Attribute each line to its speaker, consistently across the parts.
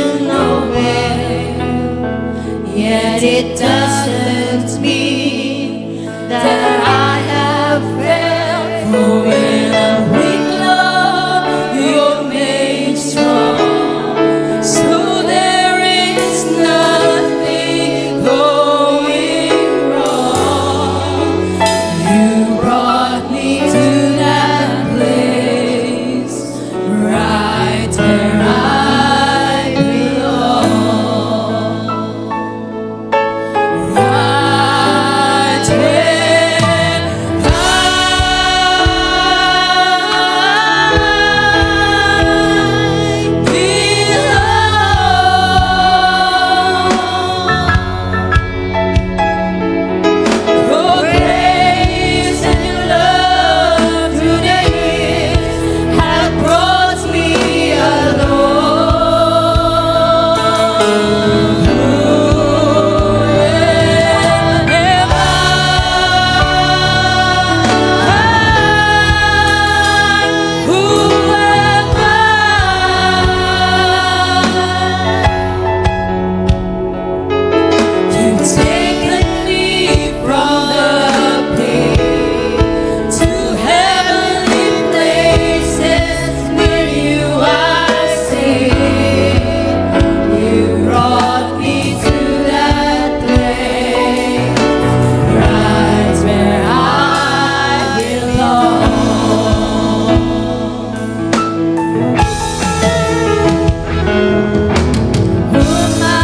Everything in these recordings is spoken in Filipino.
Speaker 1: to nowhere. Yet it doesn't mean that I have failed. For when I'm weak, Lord, you're made strong. So there is nothing going wrong. You brought me to that place right where I belong. Right where Your grace and your love through the years have brought me along. Who am I? Who am You've taken me from the pit to heavenly places. Near you I stay. You brought me to that place, right where I belong. Who am I,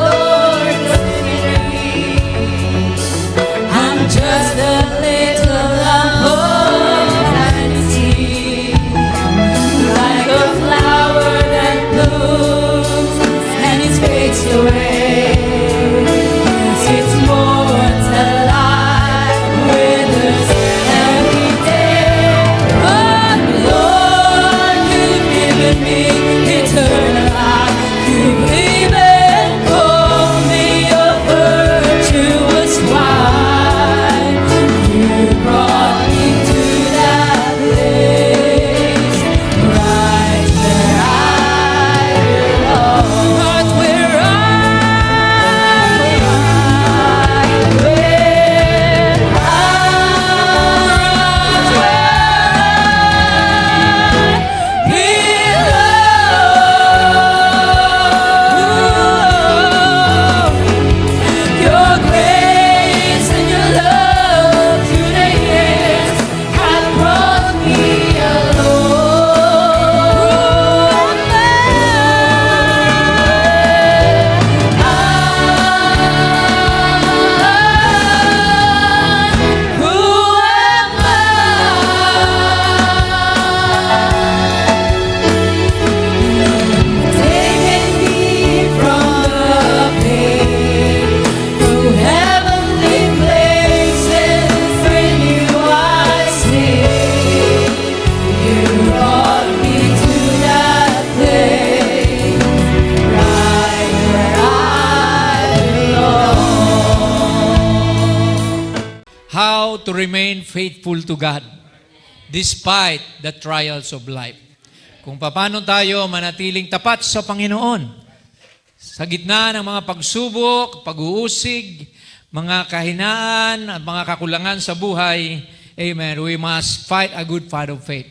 Speaker 1: Lord, consider me? I'm just a little lump of vanity, like a flower that blooms and it fades away. Its mortal life withers every day. But Lord, you've given me eternal life. You've even called me a virtuous wife. You brought me to that place, right where I belong. Right where I belong. Your grace and your love through the years have brought me along. Who am I? Taken me from the pit to heavenly places. When you I stay. You brought me to that place, right where I belong.
Speaker 2: How to remain faithful to God despite the trials of life. Kung paano tayo manatiling tapat sa Panginoon sa gitna ng mga pagsubok, pag-uusig, mga kahinaan at mga kakulangan sa buhay. Amen. We must fight a good fight of faith.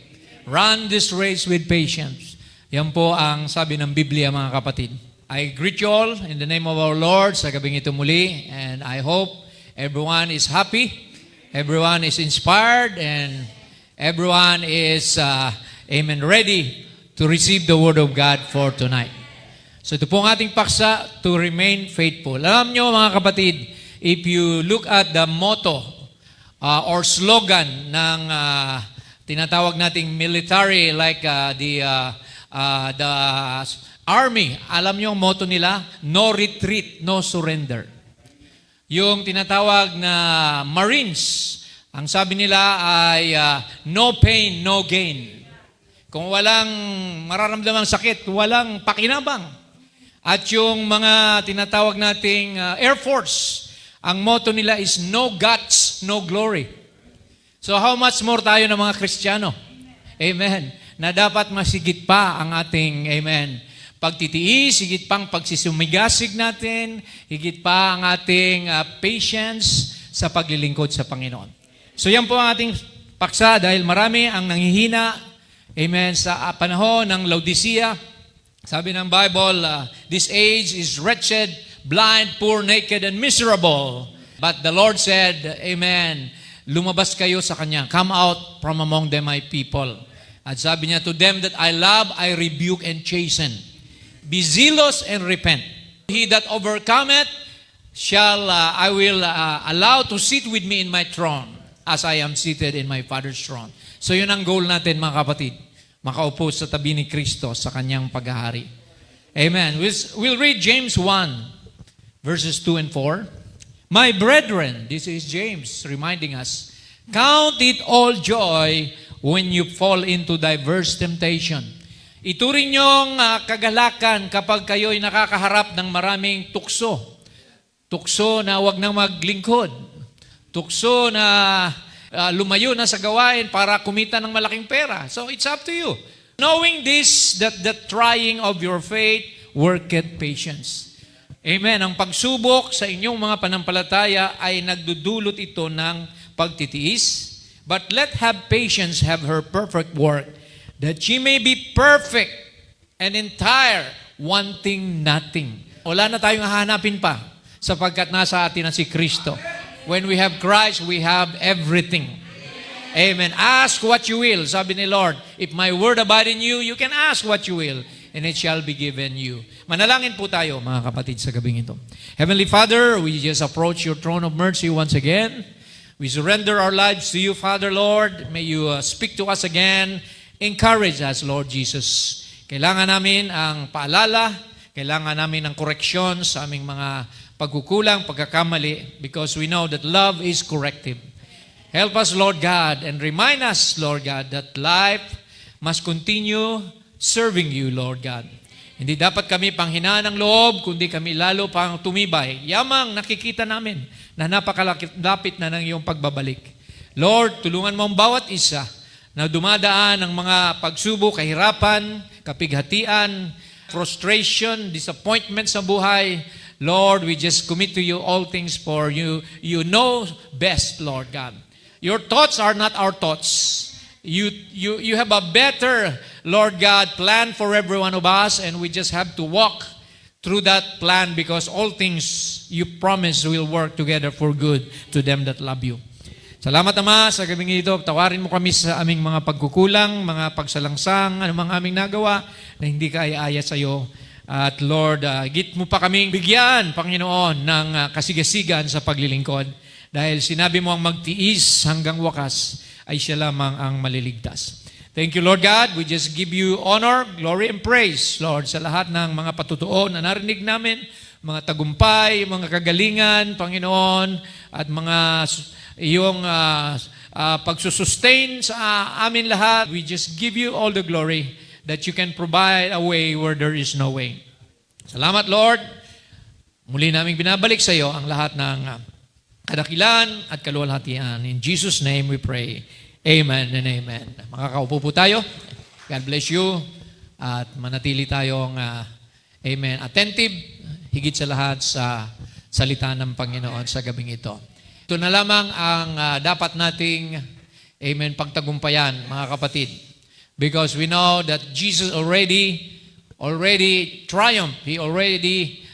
Speaker 2: Run this race with patience. Yan po ang sabi ng Biblia, mga kapatid. I greet you all in the name of our Lord sa gabing ito muli, and I hope everyone is happy, everyone is inspired, and everyone is amen, ready to receive the Word of God for tonight. So ito po ang ating paksa, to remain faithful. Alam nyo, mga kapatid, if you look at the motto or slogan ng tinatawag nating military, like the army, alam nyo ang motto nila? No retreat, no surrender. Yung tinatawag na Marines, ang sabi nila ay no pain, no gain. Kung walang mararamdamang sakit, walang pakinabang. At yung mga tinatawag nating Air Force, ang motto nila is no guts, no glory. So how much more tayo ng mga Kristiyano? Amen. Na dapat masigit pa ang ating, amen, pagtitiis, higit pang pagsisumigasig natin, higit pa ang ating patience sa paglilingkod sa Panginoon. So yan po ang ating paksa dahil marami ang nanghihina, amen, sa panahon ng Laodicea. Sabi ng Bible, this age is wretched, blind, poor, naked, and miserable. But the Lord said, amen, lumabas kayo sa Kanya. Come out from among them, my people. At sabi niya, to them that I love, I rebuke and chasten. Be zealous and repent. He that overcometh shall I will allow to sit with me in my throne as I am seated in my Father's throne. So yun ang goal natin, mga kapatid. Makaupo sa tabi ni Kristo sa Kanyang paghahari. Amen. We'll read James 1, verses 2 and 4. My brethren, this is James reminding us, count it all joy when you fall into diverse temptation. Ituring niyong kagalakan kapag kayo'y nakakaharap ng maraming tukso. Tukso na wag nang maglingkod. Tukso na lumayo na sa gawain para kumita ng malaking pera. So it's up to you. Knowing this, that the trying of your faith worketh patience. Amen. Ang pagsubok sa inyong mga panampalataya ay nagdudulot ito ng pagtitiis. But let patience have her perfect work, that she may be perfect and entire, wanting nothing. Wala na tayong hahanapin pa sapagkat nasa atin na si Kristo. When we have Christ, we have everything. Amen. Ask what you will, sabi ni Lord. If my word abide in you, you can ask what you will, and it shall be given you. Manalangin po tayo, mga kapatid, sa gabing ito. Heavenly Father, we just approach your throne of mercy once again. We surrender our lives to you, Father, Lord. May you speak to us again. Encourage us, Lord Jesus. Kailangan namin ang paalala, kailangan namin ang koreksyon sa aming mga pagkukulang, pagkakamali, because we know that love is corrective. Help us, Lord God, and remind us, Lord God, that life must continue serving you, Lord God. Hindi dapat kami panghinaan ng loob, kundi kami lalo pang tumibay. Yamang nakikita namin na napakalapit na ng iyong pagbabalik. Lord, tulungan mo ang bawat isa na dumadaan ng mga pagsubok, kahirapan, kapighatian, frustration, disappointment sa buhay. Lord, we just commit to you all things for you. You know best, Lord God. Your thoughts are not our thoughts. You have a better, Lord God, plan for every one of us, and we just have to walk through that plan because all things you promise will work together for good to them that love you. Salamat, Ama, sa gabing ito. Tawarin mo kami sa aming mga pagkukulang, mga pagsalangsang, anumang aming nagawa na hindi kaaya-aya sa iyo. At Lord, higit mo pa kaming bigyan, Panginoon, ng kasigasigan sa paglilingkod. Dahil sinabi mo ang magtiis hanggang wakas, ay siya lamang ang maliligtas. Thank you, Lord God. We just give you honor, glory, and praise, Lord, sa lahat ng mga patutuo na narinig namin, mga tagumpay, mga kagalingan, Panginoon, at mga iyong pagsusustain sa amin lahat. We just give you all the glory that you can provide a way where there is no way. Salamat, Lord. Muli naming binabalik sa iyo ang lahat ng kadakilan at kaluwalhatian. In Jesus' name we pray. Amen and amen. Makakaupo po tayo. God bless you. At manatili tayong, amen, attentive, higit sa lahat sa salita ng Panginoon sa gabing ito. Ito na lamang ang dapat nating, amen, pagtagumpayan, mga kapatid. Because we know that Jesus already triumphed. He already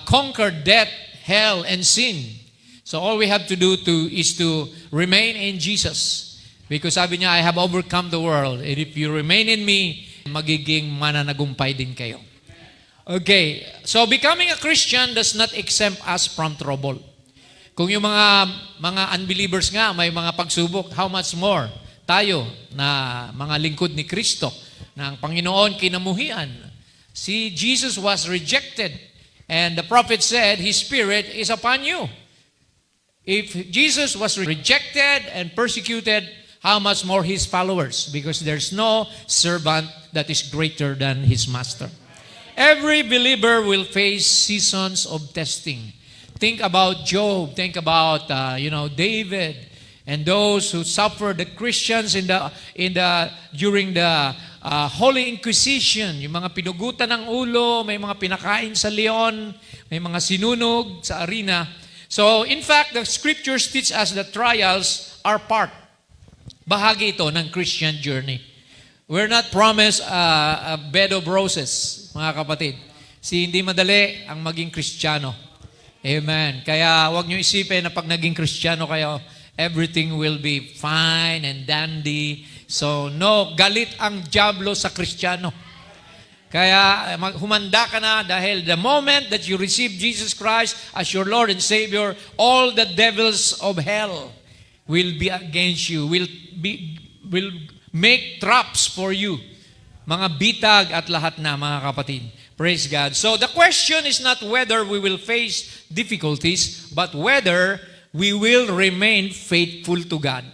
Speaker 2: conquered death, hell, and sin. So all we have to do is to remain in Jesus. Because sabi niya, I have overcome the world. And if you remain in me, magiging mananagumpay din kayo. Okay, so becoming a Christian does not exempt us from trouble. Kung yung mga unbelievers nga, may mga pagsubok, how much more tayo na mga lingkod ni Kristo, na ang Panginoon kinamuhian. See, Jesus was rejected. And the prophet said, His Spirit is upon you. If Jesus was rejected and persecuted, how much more His followers? Because there's no servant that is greater than his master. Every believer will face seasons of testing. Think about Job. Think about David and those who suffered. The Christians during the Holy Inquisition, yung mga pinugutan ng ulo, may mga pinakain sa leon, may mga sinunog sa arena. So, in fact, the scriptures teach us that trials are bahagi ito ng Christian journey. We're not promised a bed of roses, mga kapatid. Hindi madali ang maging Kristiyano. Amen. Kaya huwag niyo isipin na pag naging Kristiyano kayo, everything will be fine and dandy. So, no, galit ang dyablo sa Kristiyano. Kaya humanda ka na dahil the moment that you receive Jesus Christ as your Lord and Savior, all the devils of hell will be against you, will make traps for you. Mga bitag at lahat na, mga kapatid. Praise God. So the question is not whether we will face difficulties, but whether we will remain faithful to God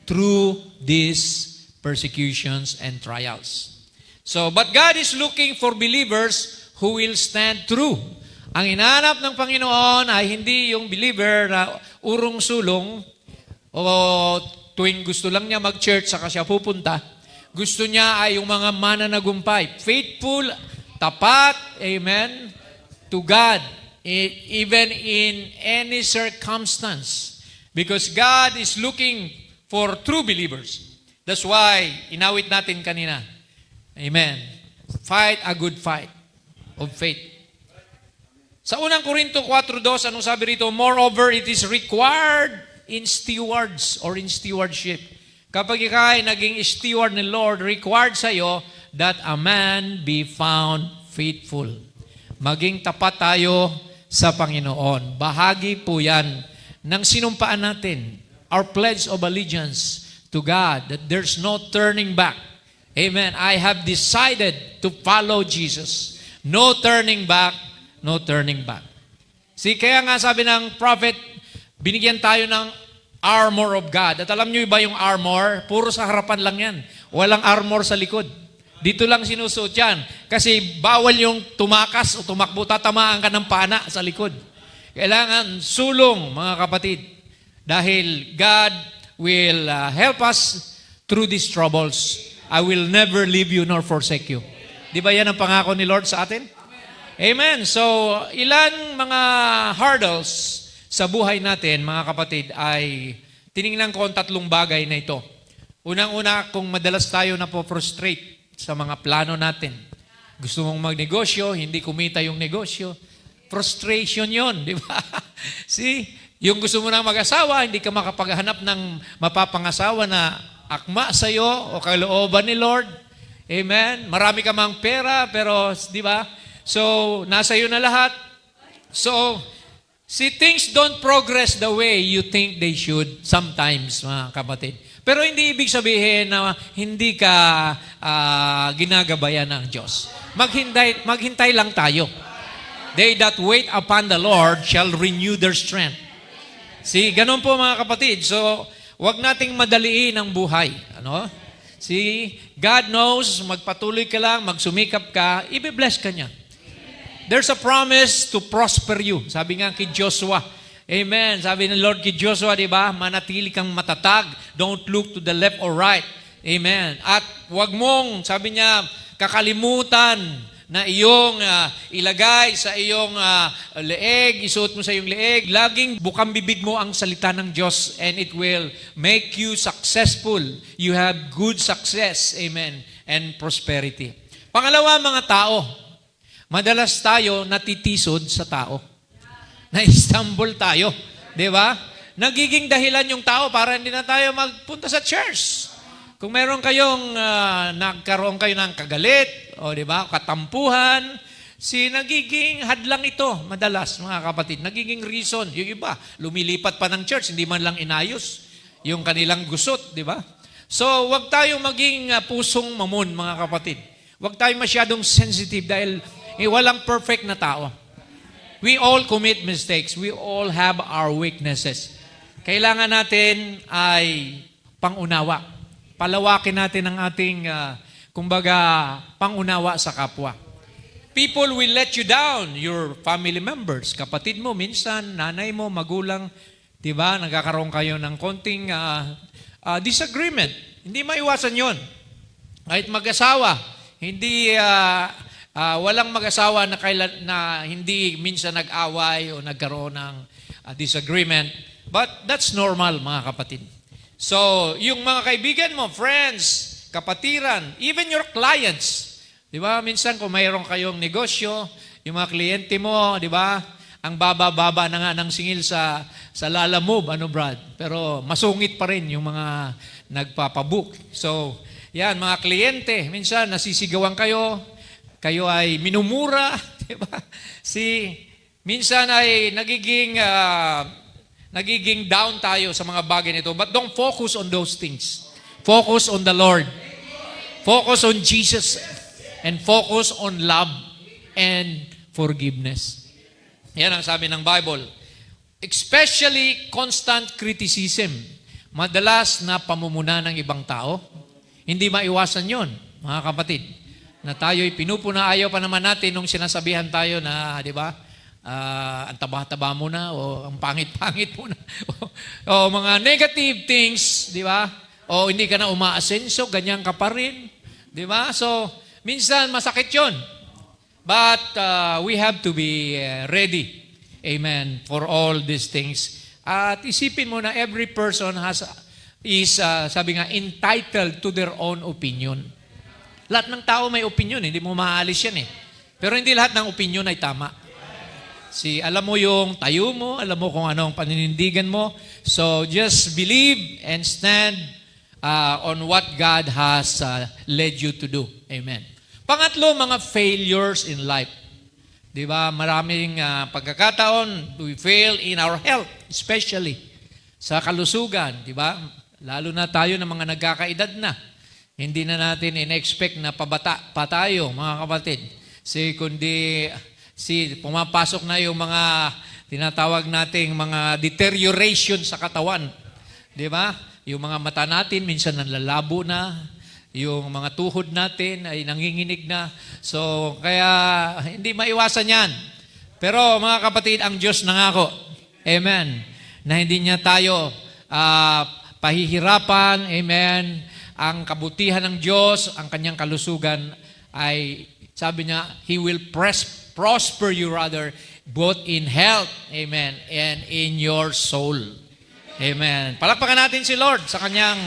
Speaker 2: through these persecutions and trials. So, but God is looking for believers who will stand true. Ang hinahanap ng Panginoon ay hindi yung believer na urong-sulong o tuwing gusto lang niya mag-church saka siya pupunta. Gusto niya ay yung mga mananagumpay. Faithful, tapat, amen, to God, even in any circumstance. Because God is looking for true believers. That's why, inawit natin kanina. Amen. Fight a good fight of faith. Sa unang Korinto 4:2, anong sabi rito? Moreover, it is required in stewards or in stewardship. Kapag ikaw ay naging steward ni Lord, required sa iyo that a man be found faithful. Maging tapat tayo sa Panginoon. Bahagi po yan ng sinumpaan natin. Our pledge of allegiance to God, that there's no turning back. Amen. I have decided to follow Jesus. No turning back, no turning back. Kaya nga sabi ng prophet, binigyan tayo ng armor of God. At alam niyo ba yung armor? Puro sa harapan lang yan. Walang armor sa likod. Dito lang sinusuot yan. Kasi bawal yung tumakas o tumakbo, tatamaan ka ng pana sa likod. Kailangan sulong, mga kapatid. Dahil God will help us through these troubles. I will never leave you nor forsake you. Di ba yan ang pangako ni Lord sa atin? Amen. So, ilan mga hurdles sa buhay natin, mga kapatid, ay tiningnan ko ang tatlong bagay na ito. Unang-una, kung madalas tayo na po-frustrate sa mga plano natin. Gusto mong magnegosyo, hindi kumita yung negosyo. Frustration yon, di ba? See, yung gusto mo na mag-asawa, hindi ka makapaghanap ng mapapangasawa na akma sa iyo o kalooban ni Lord. Amen. Marami ka mang pera, pero, di ba? So, nasa iyo na lahat. So, things don't progress the way you think they should sometimes, mga kapatid. Pero hindi ibig sabihin na hindi ka ginagabayan ng Diyos. Maghintay lang tayo. They that wait upon the Lord shall renew their strength. Ganun po, mga kapatid. So, wag nating madaliin ang buhay. Ano? God knows, magpatuloy ka lang, magsumikap ka, i-bless ka niya. There's a promise to prosper you. Sabi nga kay Joshua. Amen. Sabi ng Lord kay Joshua, di ba? Manatili kang matatag. Don't look to the left or right. Amen. At wag mong, sabi niya, kakalimutan na iyong ilagay sa iyong leeg, isuot mo sa iyong leeg. Laging bukang bibig mo ang salita ng Diyos and it will make you successful. You have good success. Amen. And prosperity. Pangalawa, mga tao. Madalas tayo natitisod sa tao. Na-stumble tayo. Di ba? Nagiging dahilan yung tao para hindi na tayo magpunta sa church. Kung meron kayong, nagkaroon kayo ng kagalit, o di ba, katampuhan, nagiging hadlang ito, madalas, mga kapatid. Nagiging reason. Yung iba, lumilipat pa ng church, hindi man lang inayos yung kanilang gusot, di ba? So, wag tayong maging pusong mamon, mga kapatid. Wag tayong masyadong sensitive dahil walang perfect na tao. We all commit mistakes. We all have our weaknesses. Kailangan natin ay pangunawa. Palawakin natin ang ating, pangunawa sa kapwa. People will let you down, your family members. Kapatid mo, minsan, nanay mo, magulang, di ba, nagkakaroon kayo ng konting disagreement. Hindi maiwasan yon. Kahit mag-asawa, hindi walang mag-asawa na hindi minsan nag-away o nagkaroon ng disagreement. But that's normal, mga kapatid. So, yung mga kaibigan mo, friends, kapatiran, even your clients, di ba? Minsan kung mayroon kayong negosyo, yung mga kliyente mo, di ba? Ang baba-baba na nga ng singil sa Lalamove, Brad? Pero masungit pa rin yung mga nagpapabook. So, yan, mga kliyente, minsan nasisigawan kayo ay minumura, di ba? Minsan ay nagiging down tayo sa mga bagay nito. But don't focus on those things. Focus on the Lord. Focus on Jesus. And focus on love and forgiveness. Yan ang sabi ng Bible. Especially constant criticism. Madalas na pamumuna ng ibang tao. Hindi maiwasan yon, mga kapatid. Na tayo'y pinupuna, ayaw pa naman natin nung sinasabihan tayo na, di ba, ang taba-taba mo na, o ang pangit-pangit mo na, o mga negative things, di ba? O hindi ka na umaasenso, ganyan ka pa rin. Di ba? So, minsan masakit yon. But we have to be ready, amen, for all these things. At isipin mo na every person is sabi nga, entitled to their own opinion. Lahat ng tao may opinion, hindi mo maaalis yan eh. Pero hindi lahat ng opinion ay tama. Alam mo yung tayo mo, alam mo kung ano ang paninindigan mo. So just believe and stand on what God has led you to do. Amen. Pangatlo, mga failures in life. Di ba? Maraming pagkakataon, we fail in our health, especially sa kalusugan. Di ba? Lalo na tayo ng mga nagkakaedad na. Hindi na natin in-expect na pabata pa tayo, mga kapatid. Kundi pumapasok na yung mga tinatawag nating mga deterioration sa katawan. Di ba? Yung mga mata natin, minsan nanlalabo na. Yung mga tuhod natin ay nanginginig na. So, kaya hindi maiwasan yan. Pero mga kapatid, ang Diyos nangako, amen, na hindi niya tayo pahihirapan, amen. Ang kabutihan ng Diyos, ang kanyang kalusugan ay, sabi niya, He will prosper you rather, both in health, amen, and in your soul. Amen. Palakpakan natin si Lord sa kanyang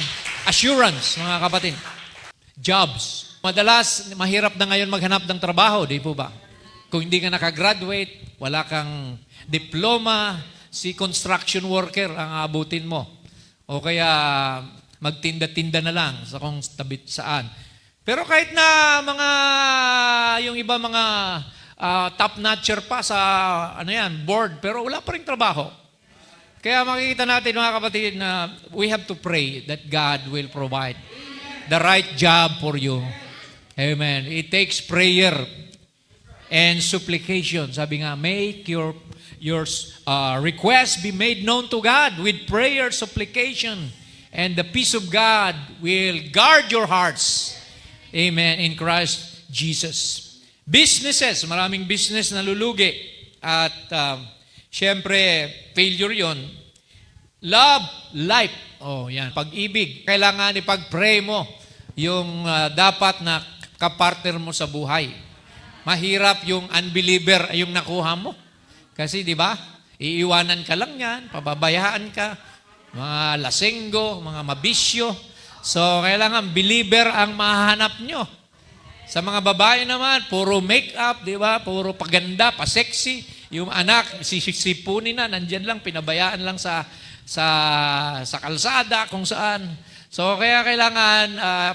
Speaker 2: assurance, mga kapatid. Jobs. Madalas, mahirap na ngayon maghanap ng trabaho, di po ba? Kung hindi ka nakagraduate, wala kang diploma, construction worker ang abutin mo. O kaya magtinda-tinda na lang sa kung tabit saan. Pero kahit na yung iba mga top-notcher pa sa board, pero wala pa rin trabaho. Kaya makikita natin, mga kapatid, na we have to pray that God will provide the right job for you. Amen. It takes prayer and supplication. Sabi nga, make your request be made known to God with prayer, supplication, and the peace of God will guard your hearts. Amen. In Christ Jesus. Businesses, maraming business na lulugi. At syempre, failure yon. Love, life. Yan. Pag-ibig. Kailangan ipag-pray mo yung dapat na kapartner mo sa buhay. Mahirap yung unbeliever ay yung nakuha mo. Kasi di ba, iiwanan ka lang yan, pababayaan ka, mga lasenggo, mga mabisyo. So, kailangan believer ang mahanap nyo. Sa mga babae naman, puro make-up, di ba? Puro paganda, pa-sexy. Yung anak, sisipunin na, nandyan lang, pinabayaan lang sa kalsada, kung saan. So, kaya kailangan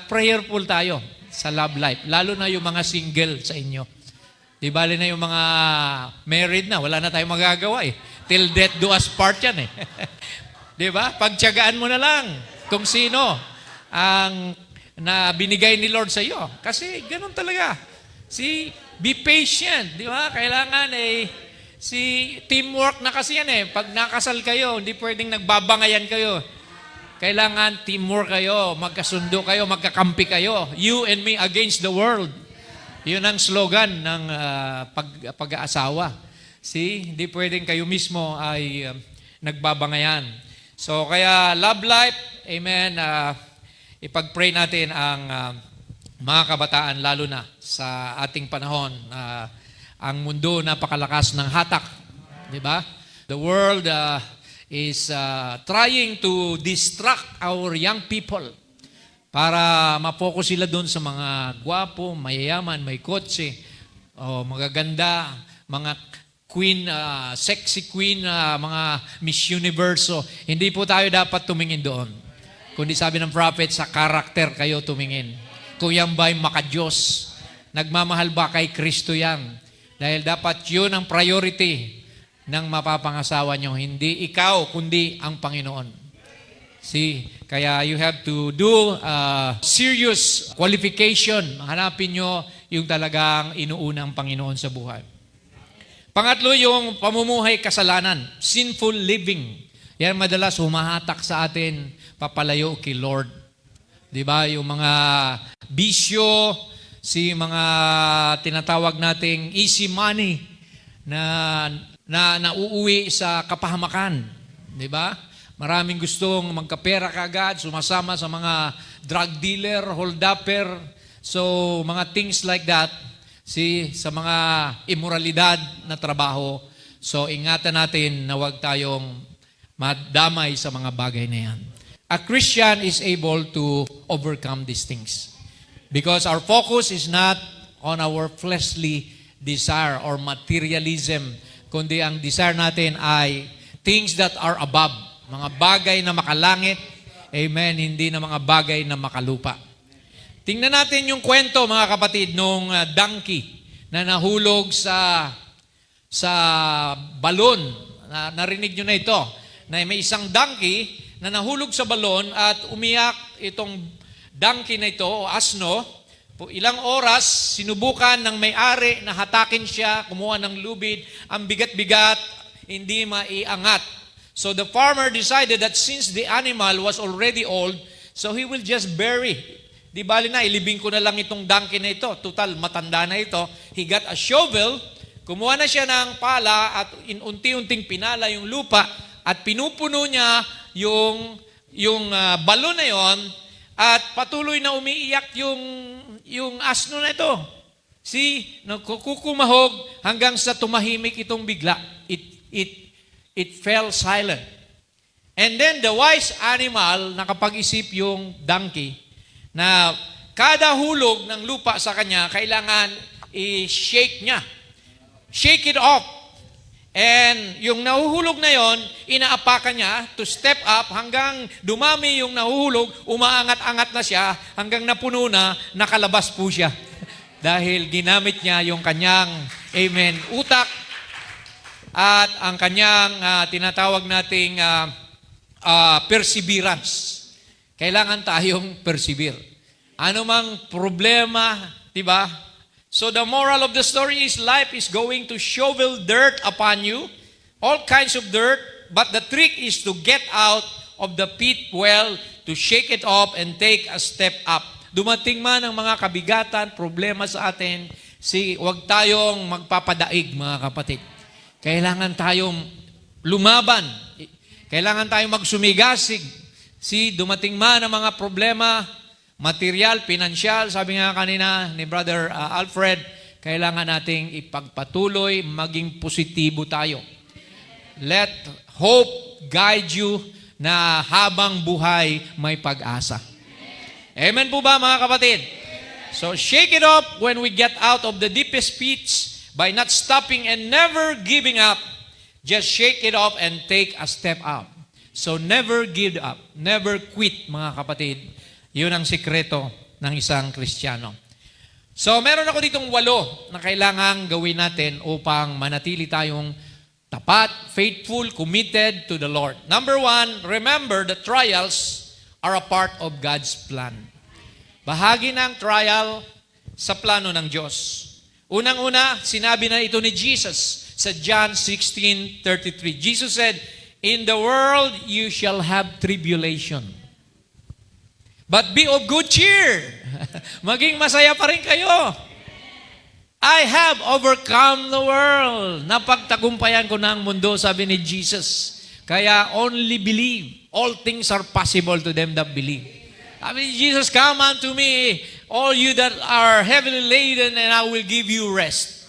Speaker 2: prayerful tayo sa love life. Lalo na yung mga single sa inyo. Di bali na yung mga married na, wala na tayong magagawa eh. Till death do us part yan eh. Di ba? Pagtiyagaan mo na lang kung sino ang na binigay ni Lord sa iyo. Kasi ganun talaga. Be patient, di ba? Kailangan teamwork na kasi yan eh. Pag nakasal kayo, hindi pwedeng nagbabangayan kayo. Kailangan teamwork kayo, magkasundo kayo, magkakampi kayo. You and me against the world. Yun ang slogan ng pag-aasawa. Hindi pwedeng kayo mismo ay nagbabangayan. So, kaya love life, amen, ipag-pray natin ang mga kabataan, lalo na sa ating panahon, ang mundo napakalakas ng hatak, di ba? The world is trying to distract our young people para mapokus sila doon sa mga gwapo, mayayaman, may kotse, magaganda, mga queen, sexy queen, mga Miss Universe. So, hindi po tayo dapat tumingin doon. Kundi sabi ng prophet, sa karakter kayo tumingin. Kung yan ba'y makadiyos, nagmamahal ba kay Kristo yan? Dahil dapat yun ang priority ng mapapangasawa nyo. Hindi ikaw, kundi ang Panginoon. See, kaya you have to do serious qualification. Hanapin nyo yung talagang inuunang Panginoon sa buhay. Pangatlo, yung pamumuhay kasalanan, sinful living. Yan madalas humahatak sa atin, papalayo kay Lord. Di ba? Yung mga bisyo, mga tinatawag nating easy money na nauuwi sa kapahamakan. Di ba? Maraming gustong magkapera kagad, sumasama sa mga drug dealer, hold-upper, so mga things like that, sa mga immoralidad na trabaho. So ingatan natin na huwag tayong madamay sa mga bagay na yan. A Christian is able to overcome these things. Because our focus is not on our fleshly desire or materialism, kundi ang desire natin ay things that are above, mga bagay na makalangit, amen, hindi na mga bagay na makalupa. Tingnan natin yung kwento, mga kapatid, nung donkey na nahulog sa balon. Narinig nyo na ito, na may isang donkey na nahulog sa balon at umiyak itong donkey na ito, o asno. Po ilang oras, sinubukan ng may-ari na hatakin siya, kumuha ng lubid, ang bigat-bigat, hindi maiangat. So the farmer decided that since the animal was already old, so he will just bury. Di bali na, ilibing ko na lang itong donkey na ito. Total, matanda na ito. He got a shovel, kumuha na siya ng pala at unti-unting pinala yung lupa at pinupuno niya yung balon na yon at patuloy na umiiyak yung asno na ito. Kukumahog hanggang sa tumahimik itong bigla. It fell silent. And then the wise animal, nakapag-isip yung donkey, na kada hulog ng lupa sa kanya, kailangan i-shake niya. Shake it off. And yung nahuhulog na yon, inaapakan niya to step up hanggang dumami yung nahuhulog, umaangat-angat na siya, hanggang napuno na, nakalabas po siya. Dahil ginamit niya yung kanyang, amen, utak at ang kanyang tinatawag nating perseverance. Kailangan tayong persevere. Ano mang problema, di ba? So the moral of the story is life is going to shovel dirt upon you, all kinds of dirt, but the trick is to get out of the pit well, to shake it off and take a step up. Dumating man ang mga kabigatan, problema sa atin, huwag tayong magpapadaig, mga kapatid. Kailangan tayong lumaban. Kailangan tayong magsumigasig. Dumating man ang mga problema, material, pinansyal, sabi nga kanina ni Brother Alfred, kailangan nating ipagpatuloy, maging positibo tayo. Let hope guide you na habang buhay may pag-asa. Amen po ba, mga kapatid? So shake it off when we get out of the deepest pits by not stopping and never giving up. Just shake it off and take a step up. So never give up, never quit, mga kapatid. Yun ang sikreto ng isang Kristiyano. So meron ako ditong 8 na kailangang gawin natin upang manatili tayong tapat, faithful, committed to the Lord. Number 1, remember the trials are a part of God's plan. Bahagi ng trial sa plano ng Diyos. Unang-una, sinabi na ito ni Jesus sa John 16:33. Jesus said, "In the world you shall have tribulation. But be of good cheer." Maging masaya pa rin kayo. I have overcome the world. Napagtagumpayan ko na ang mundo, sabi ni Jesus. Kaya only believe. All things are possible to them that believe. Sabi ni Jesus, "Come unto me, all you that are heavily laden, and I will give you rest.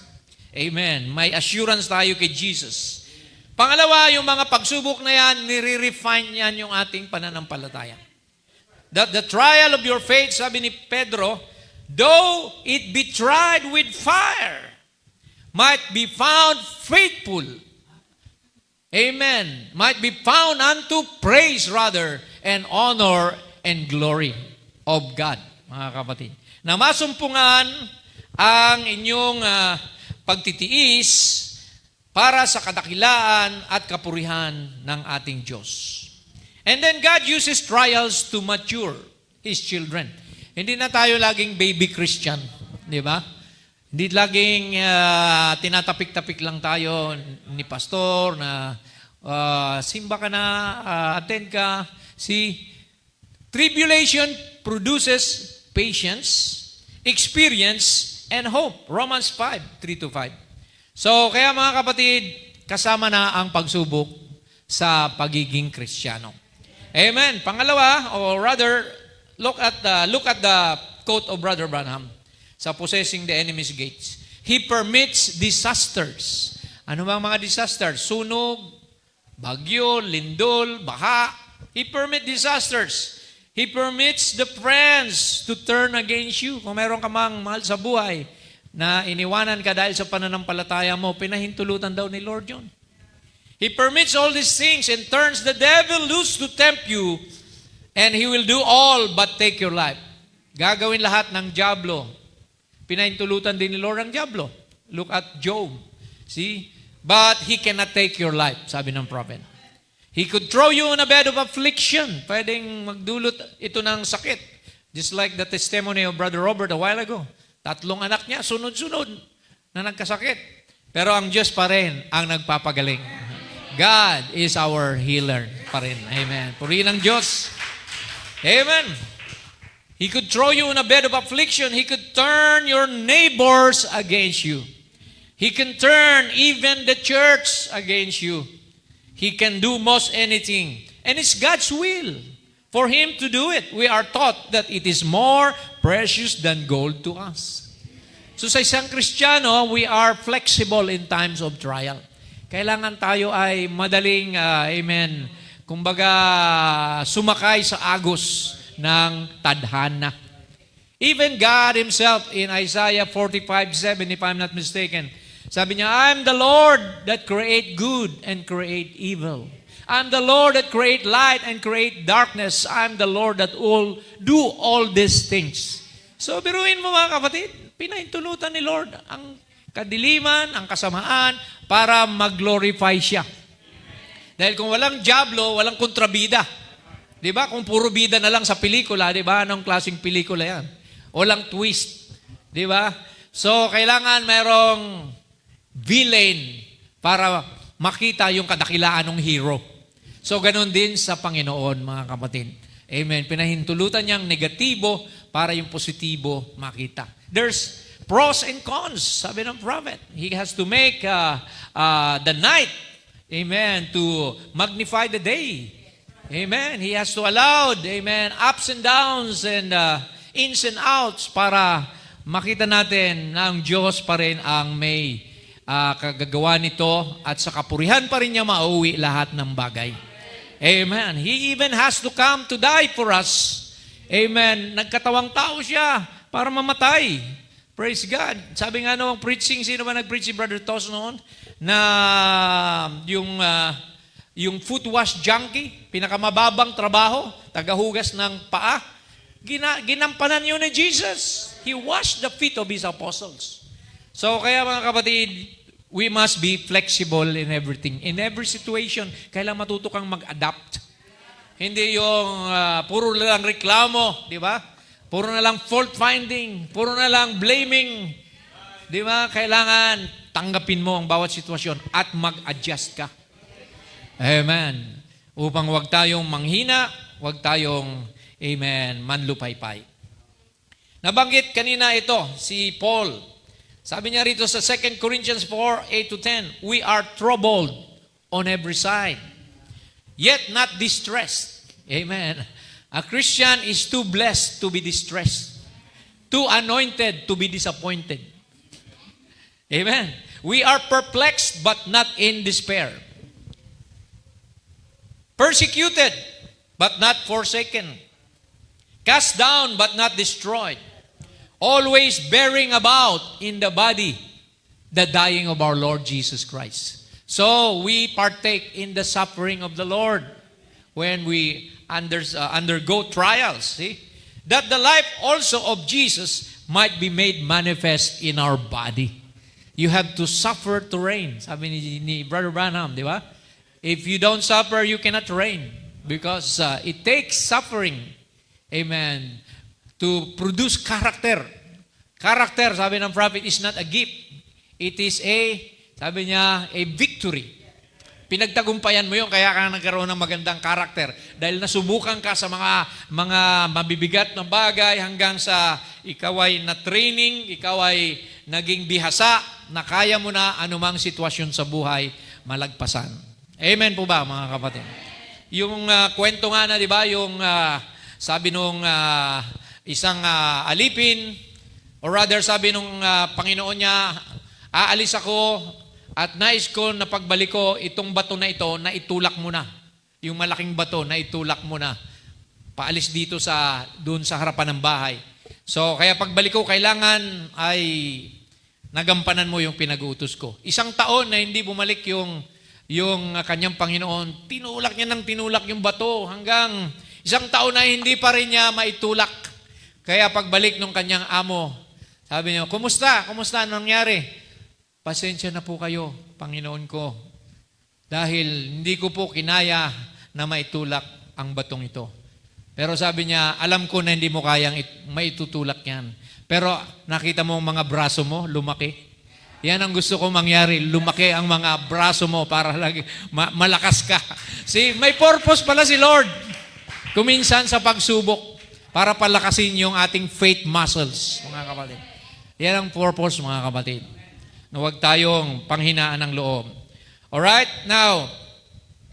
Speaker 2: Amen. May assurance tayo kay Jesus. Pangalawa, yung mga pagsubok na yan, nire-refine yan yung ating pananampalataya. That the trial of your faith, sabi ni Pedro, though it be tried with fire, might be found faithful. Amen. Might be found unto praise rather, and honor and glory of God, mga kapatid. Na masumpungan ang inyong pagtitiis para sa kadakilaan at kapurihan ng ating Diyos. And then God uses trials to mature His children. Hindi na tayo laging baby Christian, di ba? Hindi laging tinatapik-tapik lang tayo ni pastor na simba ka na, attend ka. See, tribulation produces patience, experience, and hope. Romans 5:3-5. So, kaya mga kapatid, kasama na ang pagsubok sa pagiging Kristiyano. Amen. Pangalawa, or rather, look at the quote of Brother Branham sa Possessing the Enemy's Gates. He permits disasters. Ano ba ang mga disasters? Sunog, bagyo, lindol, baha. He permits disasters. He permits the friends to turn against you. Kung meron ka mang mahal sa buhay, na iniwanan ka dahil sa pananampalataya mo, pinahintulutan daw ni Lord yun. He permits all these things and turns the devil loose to tempt you, and he will do all but take your life. Gagawin lahat ng dyablo. Pinahintulutan din ni Lord ang dyablo. Look at Job. See? But he cannot take your life, sabi ng prophet. He could throw you on a bed of affliction. Pwedeng magdulot ito ng sakit. Just like the testimony of Brother Robert a while ago. 3 anak niya, sunod-sunod na nagkasakit. Pero ang Diyos pa rin ang nagpapagaling. God is our healer pa rin. Amen. Purihin ang Diyos. Amen. He could throw you in a bed of affliction. He could turn your neighbors against you. He can turn even the church against you. He can do most anything. And it's God's will for Him to do it. We are taught that it is more precious than gold to us. So sa isang Kristiyano, we are flexible in times of trial. Kailangan tayo ay madaling, amen, kumbaga sumakay sa agos ng tadhana. Even God Himself in Isaiah 45:7, if I'm not mistaken, sabi niya, I'm the Lord that create good and create evil. I'm the Lord that create light and create darkness. I'm the Lord that do all these things. So, biruin mo mga kapatid, pinahintulutan ni Lord ang kadiliman, ang kasamaan, para mag-glorify siya. Dahil kung walang dyablo, walang kontrabida. Di ba? Kung puro bida na lang sa pelikula, di ba? Anong klaseng pelikula yan? Walang twist. Di ba? So, kailangan merong villain para makita yung kadakilaan ng hero. So, ganun din sa Panginoon, mga kapatid. Amen. Pinahintulutan niyang negatibo para yung positibo makita. There's pros and cons, sabi ng prophet. He has to make the night, amen, to magnify the day. Amen. He has to allow, amen, ups and downs and ins and outs para makita natin na ang Diyos pa rin ang may kagagawa nito at sa kapurihan pa rin niya mauwi lahat ng bagay. Amen. He even has to come to die for us. Amen. Nagkatawang tao siya para mamatay. Praise God. Sabi nga noong preaching, sino ba nag-preach si Brother Tos noon? Na yung foot wash junkie, pinakamababang trabaho, tagahugas ng paa, ginampanan yun ni Jesus. He washed the feet of His apostles. So kaya mga kapatid, we must be flexible in everything. In every situation, kailangan matuto kang mag-adapt. Hindi yung puro na lang reklamo, di ba? Puro na lang fault-finding, puro na lang blaming. Di ba? Kailangan tanggapin mo ang bawat sitwasyon at mag-adjust ka. Amen. Upang wag tayong manghina, wag tayong, amen, manlupaypay. Nabanggit kanina ito, si Paul. Sabi niya rito sa 2 Corinthians 4:8-10, we are troubled on every side, yet not distressed. Amen. A Christian is too blessed to be distressed. Too anointed to be disappointed. Amen. We are perplexed but not in despair. Persecuted but not forsaken. Cast down but not destroyed. Always bearing about in the body the dying of our Lord Jesus Christ. So we partake in the suffering of the Lord when we undergo trials. See? That the life also of Jesus might be made manifest in our body. You have to suffer to reign. Sabi ni Brother Branham, di ba? If you don't suffer, you cannot reign. Because it takes suffering, amen, to produce character. Character, sabi ng prophet, is not a gift. It is sabi niya, a victory. Pinagtagumpayan mo yun, kaya ka nagkaroon ng magandang karakter. Dahil nasubukan ka sa mga mabibigat na bagay hanggang sa ikaw ay na-training, ikaw ay naging bihasa, na kaya mo na anumang sitwasyon sa buhay malagpasan. Amen po ba, mga kapatid? Yung kwento nga na, di ba, yung sabi nung isang alipin, or rather sabi nung Panginoon niya, aalis ako, at nais ko na pagbalik ko, itong bato na ito, na itulak mo na. Yung malaking bato, na itulak mo na. Paalis dito doon sa harapan ng bahay. So, kaya pagbalik ko, kailangan ay nagampanan mo yung pinag-uutos ko. Isang taon na hindi bumalik yung kanyang Panginoon, tinulak niya ng tinulak yung bato hanggang isang taon na hindi pa rin niya maitulak. Kaya pagbalik ng kanyang amo, sabi niya, kumusta? Kumusta? Anong nangyari? Pasensya na po kayo, Panginoon ko, dahil hindi ko po kinaya na maitulak ang batong ito. Pero sabi niya, alam ko na hindi mo kayang maitutulak yan. Pero nakita mo ang mga braso mo, lumaki. Yan ang gusto ko mangyari, lumaki ang mga braso mo para lagi malakas ka. See, may purpose pala si Lord. Kuminsan sa pagsubok para palakasin yung ating faith muscles, mga kapatid. Yan ang purpose, mga kapatid. Na huwag tayong panghinaan ng loob. Alright? Now,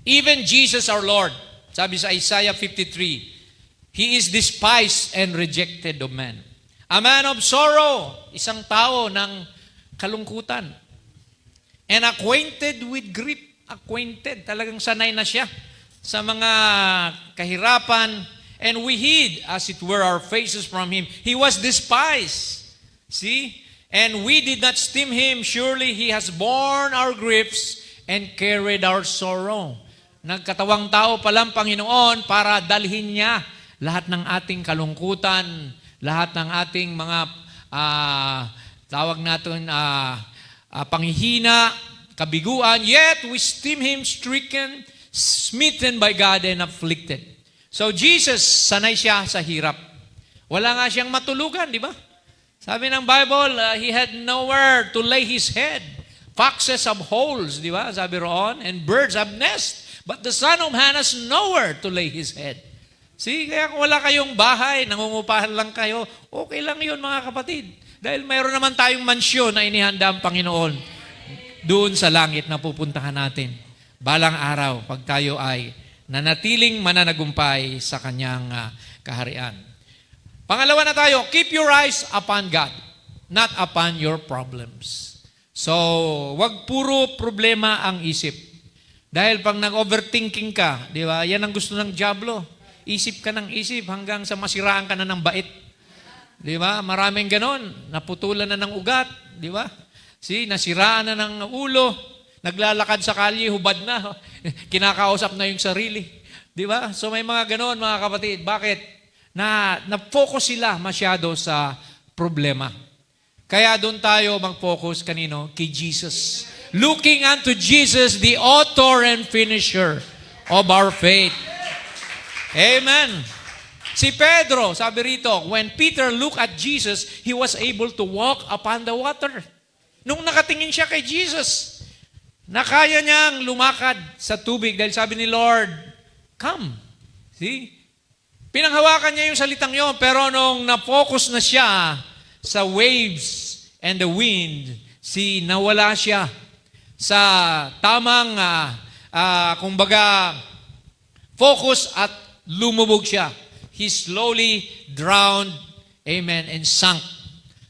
Speaker 2: even Jesus our Lord, sabi sa Isaiah 53, He is despised and rejected of men. A man of sorrow, isang tao ng kalungkutan. And acquainted with grief. Acquainted, talagang sanay na siya sa mga kahirapan. And we hid, as it were, our faces from Him. He was despised. See? And we did not esteem Him. Surely He has borne our griefs and carried our sorrow. Nagkatawang tao palang Panginoon para dalhin niya lahat ng ating kalungkutan, lahat ng ating mga tawag natin panghihina, kabiguan. Yet we esteem Him stricken, smitten by God and afflicted. So Jesus, sanay siya sa hirap. Wala nga siyang matulugan, di ba? Sabi ng Bible, He had nowhere to lay His head. Foxes have holes, di ba? Sabi roon, and birds have nests. But the Son of Man has nowhere to lay His head. See, kaya kung wala kayong bahay, nangungupahan lang kayo, okay lang yun, mga kapatid. Dahil mayroon naman tayong mansyon na inihanda ang Panginoon doon sa langit na pupuntahan natin. Balang araw, pag tayo ay nanatiling mananagumpay sa Kanyang kaharian. Pangalawa na tayo, keep your eyes upon God, not upon your problems. So, wag puro problema ang isip. Dahil pag nag-overthinking ka, di ba, yan ang gusto ng dyablo. Isip ka ng isip hanggang sa masiraan ka na ng bait. Di ba? Maraming ganon. Naputulan na ng ugat. Di ba? See, nasiraan na ng ulo. Naglalakad sa kalye, hubad na. Kinakausap na yung sarili. Di ba? So may mga ganon, mga kapatid. Bakit? Na-focus sila masyado sa problema. Kaya doon tayo mag-focus kanino? Kay Jesus. Looking unto Jesus, the author and finisher of our faith. Amen. Si Pedro, sabi rito, when Peter looked at Jesus, he was able to walk upon the water. Nung nakatingin siya kay Jesus, nakaya niyang lumakad sa tubig dahil sabi ni Lord, come. See? Pinanghawakan niya yung salitang yon, pero nung na-focus na siya sa waves and the wind, nawala siya sa tamang, kumbaga, focus at lumubog siya. He slowly drowned Amen, and sunk.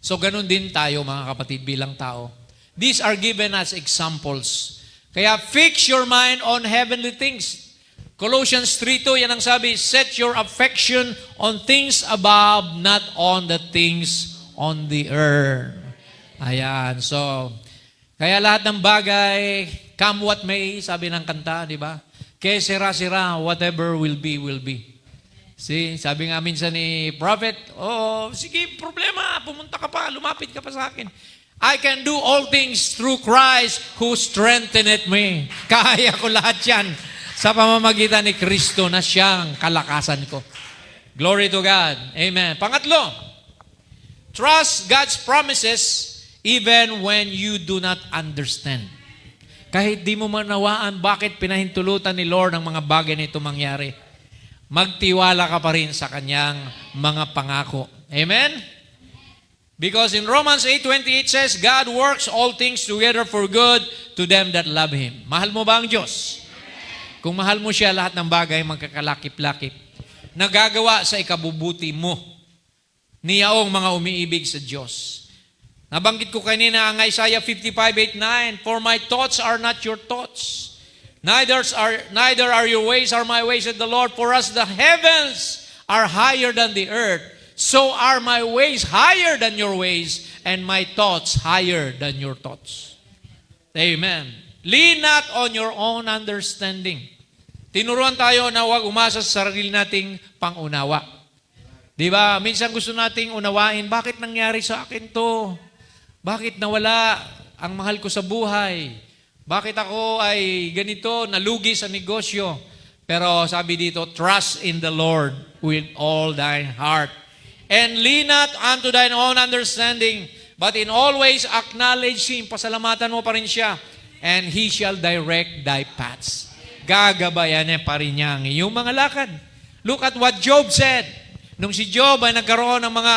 Speaker 2: So ganun din tayo mga kapatid bilang tao. These are given as examples. Kaya fix your mind on heavenly things. Colossians 3:2, yan ang sabi, set your affection on things above, not on the things on the earth. Ayan, so, kaya lahat ng bagay, come what may, sabi ng kanta, di ba? Kaya sira-sira, whatever will be, will be. See, sabi nga minsan ni Prophet, sige, problema, pumunta ka pa, lumapit ka pa sa akin. I can do all things through Christ who strengtheneth me. Kaya ko lahat yan sa pamamagitan ni Kristo na siyang kalakasan ko. Glory to God. Amen. Pangatlo, trust God's promises even when you do not understand. Kahit di mo manawaan bakit pinahintulutan ni Lord ang mga bagay na ito mangyari, magtiwala ka pa rin sa kanyang mga pangako. Amen? Because in Romans 8:28 says, God works all things together for good to them that love Him. Mahal mo ba ang Diyos? Kung mahal mo siya, lahat ng bagay magkakalakip-lakip. Nagagawa sa ikabubuti mo. Niyaong mga umiibig sa Diyos. Nabanggit ko kanina ang Isaiah 55:8-9, for my thoughts are not your thoughts. Neither are your ways are my ways, said the Lord. For us the heavens are higher than the earth, so are my ways higher than your ways, and my thoughts higher than your thoughts. Amen. Lean not on your own understanding. Tinuruan tayo na huwag umasa sa sarili nating pangunawa. Di ba? Minsan gusto nating unawain, bakit nangyari sa akin to? Bakit nawala ang mahal ko sa buhay? Bakit ako ay ganito, nalugi sa negosyo? Pero sabi dito, trust in the Lord with all thine heart. And lean not unto thine own understanding, but in all ways acknowledge Him. Pasalamatan mo pa rin siya. And He shall direct thy paths. Gagabayan niya pa rin niya ang iyong mga lakad. Look at what Job said. Nung si Job ay nagkaroon ng mga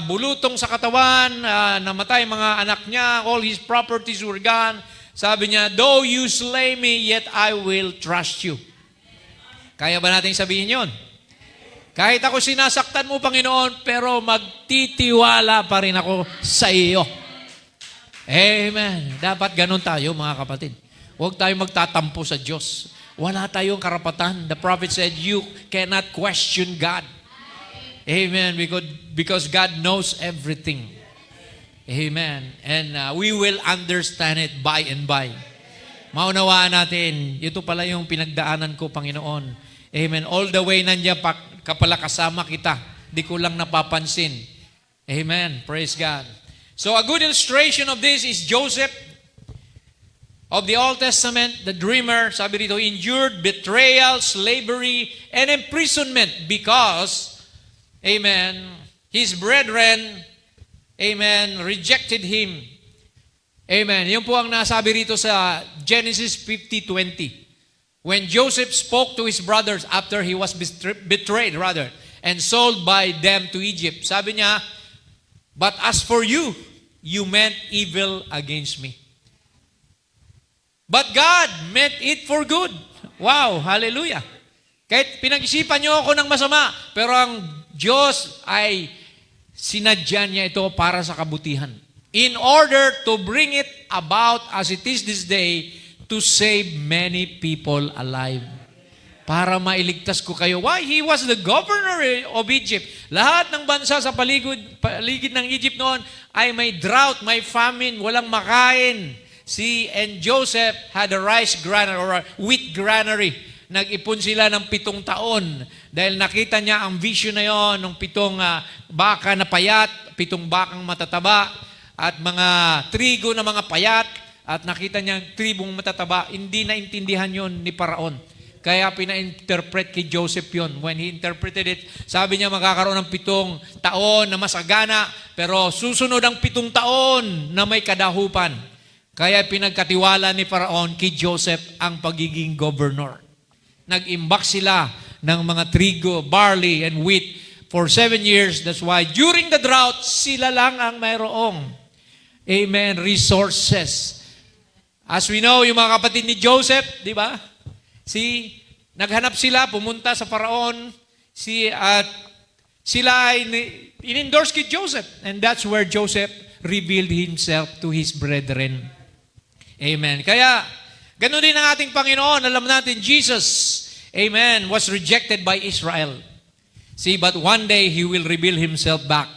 Speaker 2: bulutong sa katawan, namatay mga anak niya, all his properties were gone. Sabi niya, though you slay me, yet I will trust you. Kaya ba natin sabihin yon? Kahit ako sinasaktan mo, Panginoon, pero magtitiwala pa rin ako sa iyo. Amen. Dapat ganun tayo, mga kapatid. Huwag tayo magtatampo sa Diyos. Wala tayong karapatan. The prophet said, you cannot question God. Amen. Because God knows everything. Amen. And we will understand it by and by. Maunawaan natin, ito pala yung pinagdaanan ko, Panginoon. Amen. All the way nandiyan pa kapala kasama kita. Di ko lang napapansin. Amen. Praise God. So a good illustration of this is Joseph of the Old Testament, the dreamer, sabi rito, endured betrayal, slavery, and imprisonment because, amen, his brethren, amen, rejected him. Amen. Yun po ang nasabi rito sa Genesis 50:20. When Joseph spoke to his brothers after he was betrayed, and sold by them to Egypt, sabi niya, but as for you, you meant evil against me. But God meant it for good. Wow, hallelujah. Kahit pinag-isipan niyo ako ng masama, pero ang Diyos ay sinadya niya ito para sa kabutihan. In order to bring it about as it is this day, to save many people alive. Para mailigtas ko kayo. Why? He was the governor of Egypt. Lahat ng bansa sa paligid ng Egypt noon ay may drought, may famine, walang makain. And Joseph had a rice granary or a wheat granary. Nag-ipon sila ng 7 taon dahil nakita niya ang vision na yon ng 7 baka na payat, 7 bakang matataba at mga trigo na mga payat at nakita niya ang tribong matataba. Hindi naintindihan yon ni Paraon. Kaya pina-interpret kay Joseph yon. When he interpreted it, sabi niya magkakaroon ng 7 taon na masagana pero susunod ang 7 taon na may kadahupan. Kaya pinagkatiwala ni Paraon kay Joseph ang pagiging governor. Nag-imbak sila ng mga trigo, barley, and wheat for 7 years. That's why during the drought, sila lang ang mayroong, amen, resources. As we know, yung mga kapatid ni Joseph, di ba? Naghanap sila, pumunta sa Paraon, Sila ay in-endorse kay Joseph. And that's where Joseph revealed himself to his brethren. Amen. Kaya, ganun din ang ating Panginoon. Alam natin, Jesus, amen, was rejected by Israel. See, but one day, He will reveal Himself back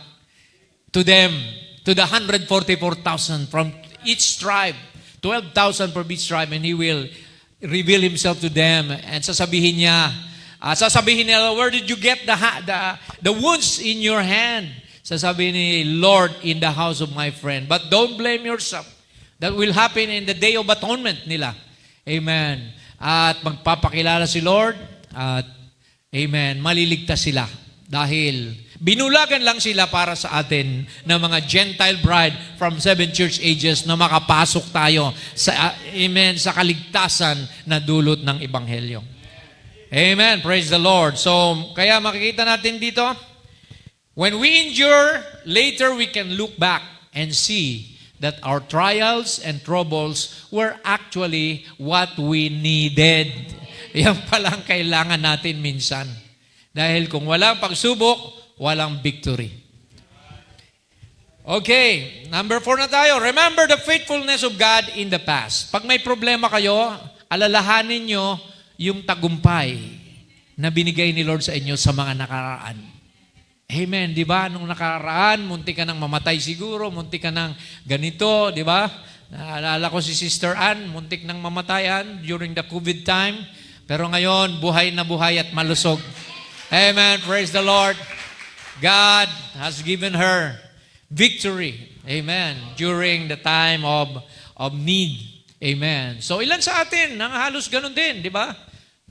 Speaker 2: to them, to the 144,000 from each tribe, 12,000 from each tribe, and He will reveal Himself to them. And sasabihin niya, where did you get the wounds in your hand? Sasabihin ni Lord, in the house of my friend. But don't blame yourself. That will happen in the day of atonement nila. Amen. At magpapakilala si Lord at amen, maliligtas sila. Dahil binulagan lang sila para sa atin na mga Gentile bride from 7 church ages na makapasok tayo sa, amen, sa kaligtasan na dulot ng Ebanghelyo. Amen. Praise the Lord. So, kaya makikita natin dito, when we endure, later we can look back and see that our trials and troubles were actually what we needed. Yan palang kailangan natin minsan. Dahil kung walang pagsubok, walang victory. Okay, number 4 na tayo. Remember the faithfulness of God in the past. Pag may problema kayo, alalahanin nyo yung tagumpay na binigay ni Lord sa inyo sa mga nakaraan. Amen, di ba? Nung nakaraan, munti ka nang mamatay siguro, munti ka nang ganito, di ba? Naalala ko si Sister Ann, muntik nang mamatayan during the COVID time. Pero ngayon, buhay na buhay at malusog. Amen. Praise the Lord. God has given her victory. Amen. During the time of need. Amen. So, ilan sa atin nang halos ganun din, di ba?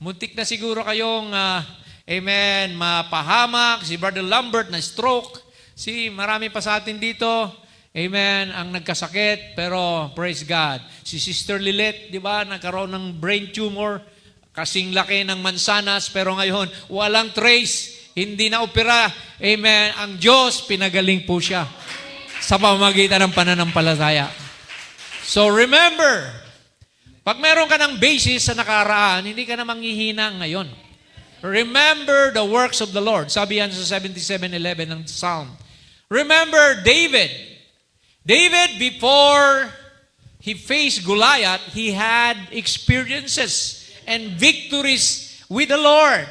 Speaker 2: Muntik na siguro kayong, amen, mapahamak. Si Brother Lambert na stroke. Marami pa sa atin dito. Amen, ang nagkasakit. Pero, praise God. Si Sister Lilith, di ba, nagkaroon ng brain tumor. Kasing laki ng mansanas, pero ngayon, walang trace, hindi na opera. Amen. Ang Diyos, pinagaling po siya sa pamamagitan ng pananampalataya. So remember, pag meron ka ng basis sa nakaraan, hindi ka na manghihina ngayon. Remember the works of the Lord. Sabi yan sa 77:11 ng Psalm. Remember David. David, before he faced Goliath, he had experiences and victories with the Lord.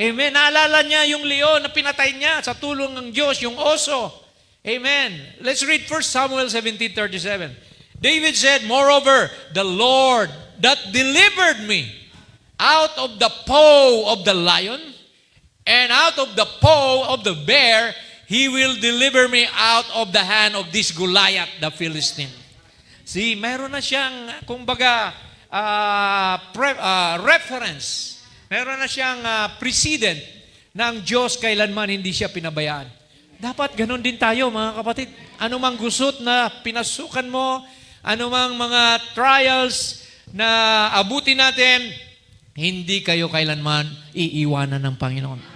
Speaker 2: Amen. Naalala niya yung leon na pinatay niya sa tulong ng Diyos, yung oso. Amen. Let's read 1 Samuel 17:37. David said, moreover, the Lord that delivered me out of the paw of the lion and out of the paw of the bear, He will deliver me out of the hand of this Goliath, the Philistine. See, meron na siyang, kumbaga, reference. Meron na siyang precedent na ang Diyos kailanman hindi siya pinabayaan. Dapat ganun din tayo, mga kapatid. Anumang gusot na pinasukan mo, anumang mga trials na abutin natin, hindi kayo kailanman iiwanan ng Panginoon.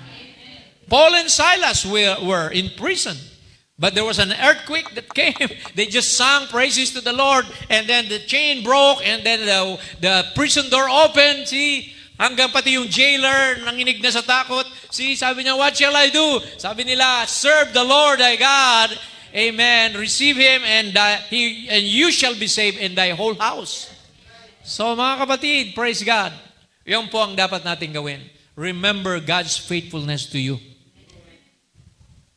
Speaker 2: Paul and Silas were in prison. But there was an earthquake that came. They just sang praises to the Lord, and then the chain broke, and then the prison door opened. See, hanggang pati yung jailer nanginig na sa takot. See, sabi niya, what shall I do? Sabi nila, serve the Lord thy God. Amen. Receive Him, and you shall be saved in thy whole house. So mga kapatid, praise God. Yan po ang dapat natin gawin. Remember God's faithfulness to you.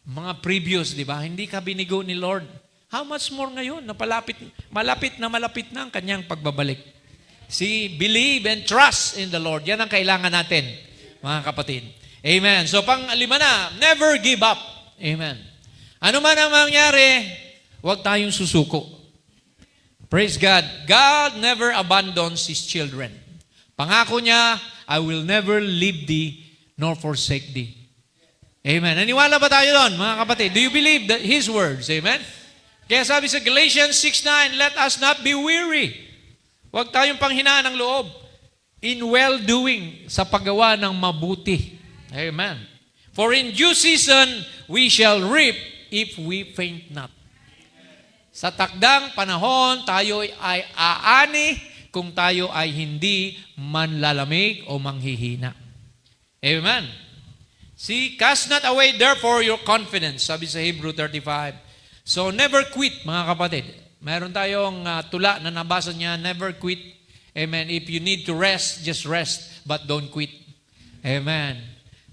Speaker 2: Mga previous, di ba? Hindi ka binigo ni Lord. How much more ngayon? Malapit na ang kanyang pagbabalik. See, believe and trust in the Lord. Yan ang kailangan natin, mga kapatid. Amen. So, pang-lima na, never give up. Amen. Ano man ang mangyari, huwag tayong susuko. Praise God. God never abandons His children. Pangako niya, I will never leave thee nor forsake thee. Amen. Naniwala ba tayo doon, mga kapatid? Do you believe His words? Amen? Kaya sabi sa Galatians 6:9, let us not be weary. Huwag tayong panghinaan ng loob in well-doing, sa paggawa ng mabuti. Amen. For in due season, we shall reap if we faint not. Sa takdang panahon, tayo ay aani kung tayo ay hindi manlalamig o manghihina. Amen. See, cast not away therefore your confidence, sabi sa Hebrew 35. So never quit, mga kapatid. Meron tayong tula na nabasa niya, never quit. Amen. If you need to rest, just rest, but don't quit. Amen.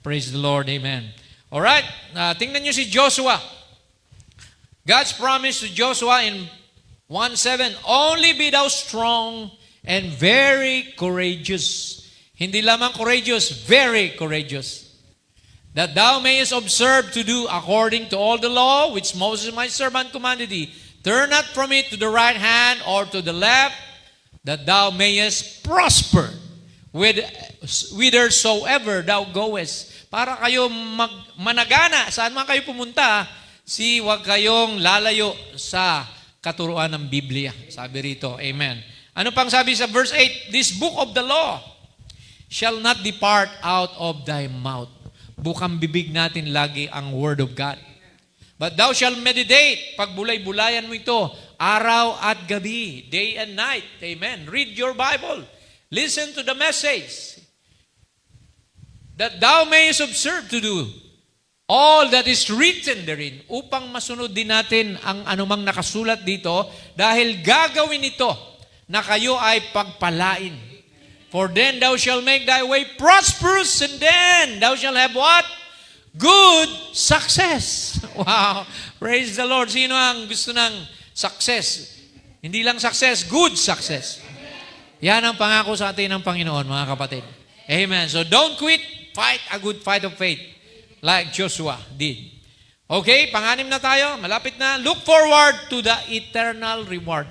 Speaker 2: Praise the Lord. Amen. Alright, tingnan niyo si Joshua. God's promise to Joshua in 1:7, only be thou strong and very courageous. Hindi lamang courageous, very courageous. That thou mayest observe to do according to all the law which Moses my servant commanded thee. Turn not from it to the right hand or to the left, that thou mayest prosper whithersoever thou goest. Para kayo managana, saan man kayo pumunta, huwag kayong lalayo sa katuruan ng Biblia. Sabi rito, amen. Ano pang sabi sa verse 8? This book of the law shall not depart out of thy mouth. Bukang bibig natin lagi ang Word of God. But thou shall meditate, pagbulay-bulayan mo ito, araw at gabi, day and night. Amen. Read your Bible. Listen to the message. That thou mayest observe to do all that is written therein, upang masunod din natin ang anumang nakasulat dito, dahil gagawin ito na kayo ay pagpalain. For then thou shalt make thy way prosperous, and then thou shalt have what? Good success. Wow. Praise the Lord. Sino ang gusto ng success? Hindi lang success, good success. Yan ang pangako sa atin ng Panginoon, mga kapatid. Amen. So don't quit. Fight a good fight of faith like Joshua did. Okay, pang-anim na tayo. Malapit na. Look forward to the eternal reward.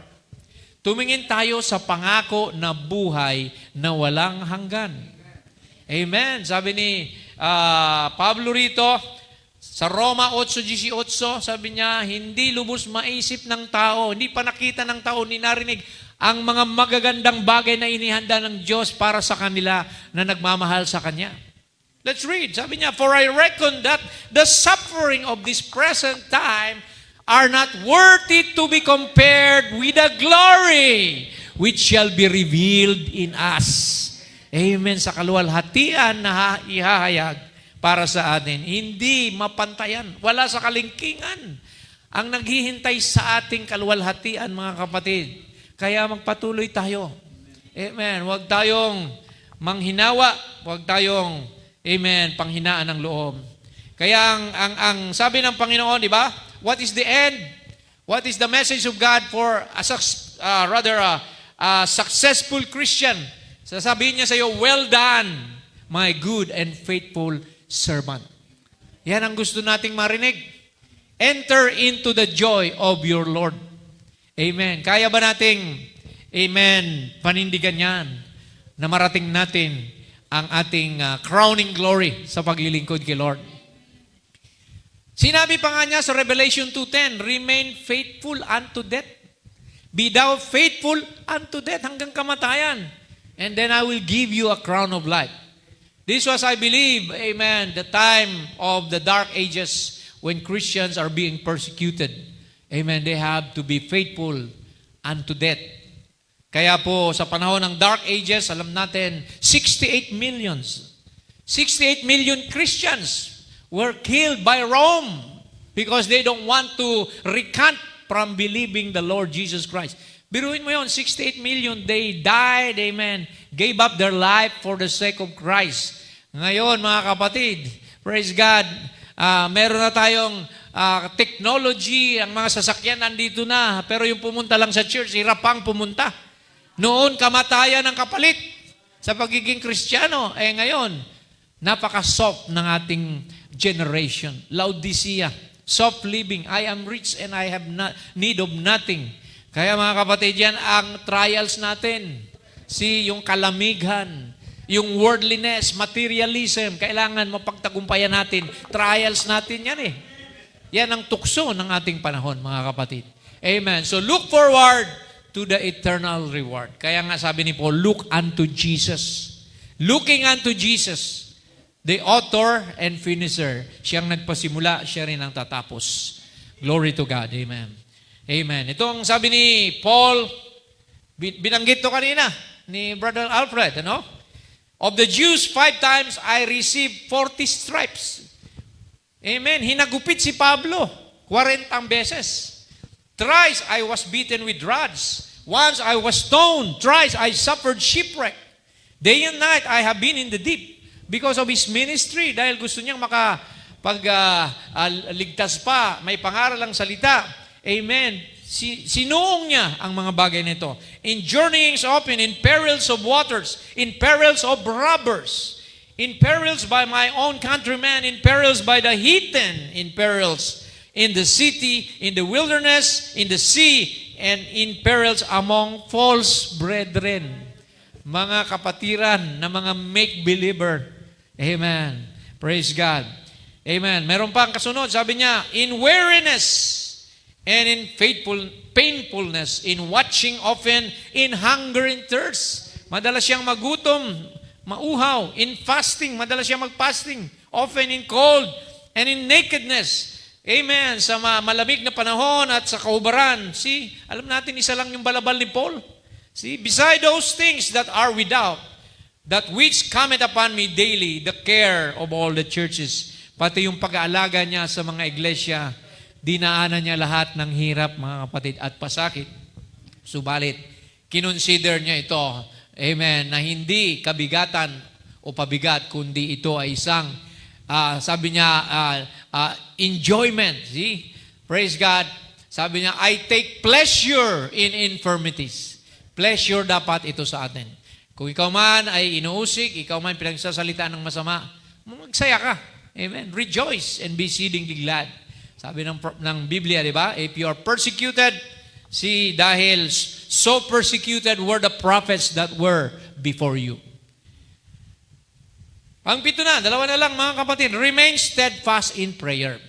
Speaker 2: Tumingin tayo sa pangako na buhay na walang hanggan. Amen. Sabi ni Pablo rito, sa Roma 8:18, sabi niya, hindi lubos maisip ng tao, hindi pa nakita ng tao, ni narinig ang mga magagandang bagay na inihanda ng Diyos para sa kanila na nagmamahal sa Kanya. Let's read. Sabi niya, for I reckon that the suffering of this present time are not worthy to be compared with the glory which shall be revealed in us. Amen. Sa kaluwalhatian na ihahayag para sa atin. Hindi mapantayan. Wala sa kalingkingan ang naghihintay sa ating kaluwalhatian, mga kapatid. Kaya magpatuloy tayo. Amen. Huwag tayong manghinawa. Huwag tayong, amen, panghinaan ng loob. Kaya ang sabi ng Panginoon, di ba? What is the end? What is the message of God for a successful Christian? Sasabihin niya sa iyo, well done, my good and faithful servant. Yan ang gusto nating marinig. Enter into the joy of your Lord. Amen. Kaya ba nating, amen, panindigan yan na marating natin ang ating crowning glory sa paglilingkod kay Lord? Sinabi pa nga niya sa Revelation 2:10, remain faithful unto death. Be thou faithful unto death, hanggang kamatayan. And then I will give you a crown of life. This was, I believe, amen, the time of the dark ages when Christians are being persecuted. Amen, they have to be faithful unto death. Kaya po, sa panahon ng dark ages, alam natin, 68 million Christians were killed by Rome because they don't want to recant from believing the Lord Jesus Christ. Biruin mo yun, 68 million, they died, amen, gave up their life for the sake of Christ. Ngayon, mga kapatid, praise God, meron na tayong technology, ang mga sasakyan nandito na, pero yung pumunta lang sa church, hirap pang pumunta. Noon, kamatayan ng kapalit sa pagiging Kristiyano. Ngayon, napaka-soft ng ating generation. Laodicea, soft living. I am rich and I have need of nothing. Kaya mga kapatid, yan ang trials natin. Yung kalamighan, yung worldliness, materialism, kailangan mapagtagumpayan natin. Trials natin yan eh. Yan ang tukso ng ating panahon, mga kapatid. Amen. So look forward to the eternal reward. Kaya nga sabi ni Paul, look unto Jesus. Looking unto Jesus, the author and finisher. Siyang nagpasimula, siya rin ang tatapos. Glory to God. Amen. Amen. Ito ang sabi ni Paul, binanggit to kanina, ni Brother Alfred, ano? Of the Jews, 5 times I received 40 stripes. Amen. Hinagupit si Pablo, 40 beses. Thrice I was beaten with rods. Once I was stoned. Thrice I suffered shipwreck. Day and night I have been in the deep because of his ministry. Dahil gusto niyang ligtas pa, may pangaral ang salita. Amen. Sinuong niya ang mga bagay nito. In journeyings often, in perils of waters, in perils of robbers, in perils by my own countrymen, in perils by the heathen, in perils in the city, in the wilderness, in the sea, and in perils among false brethren. Mga kapatiran na mga make-believer. Amen. Praise God. Amen. Meron pa ang kasunod. Sabi niya, in weariness, and in painfulness, in watching often, in hunger and thirst. Madalas siyang magutom, mauhaw. In fasting, madalas siyang magfasting. Often in cold and in nakedness. Amen. Sa malamig na panahon at sa kaubaran. See, alam natin isa lang yung balabal ni Paul. See, beside those things that are without, that which cometh upon me daily, the care of all the churches. Pati yung pag-aalaga niya sa mga iglesia, dinaanan niya lahat ng hirap, mga kapatid, at pasakit. Subalit, kinonsider niya ito, amen, na hindi kabigatan o pabigat, kundi ito ay isang, sabi niya, enjoyment. See? Praise God. Sabi niya, I take pleasure in infirmities. Pleasure dapat ito sa atin. Kung ikaw man ay inuusik, ikaw man pinagsasalita ng masama, magsaya ka. Amen. Rejoice and be exceedingly glad. Sabi ng Biblia, di ba? If you are persecuted, see, dahil so persecuted were the prophets that were before you. Ang pito na, dalawa na lang mga kapatid, remain steadfast in prayer.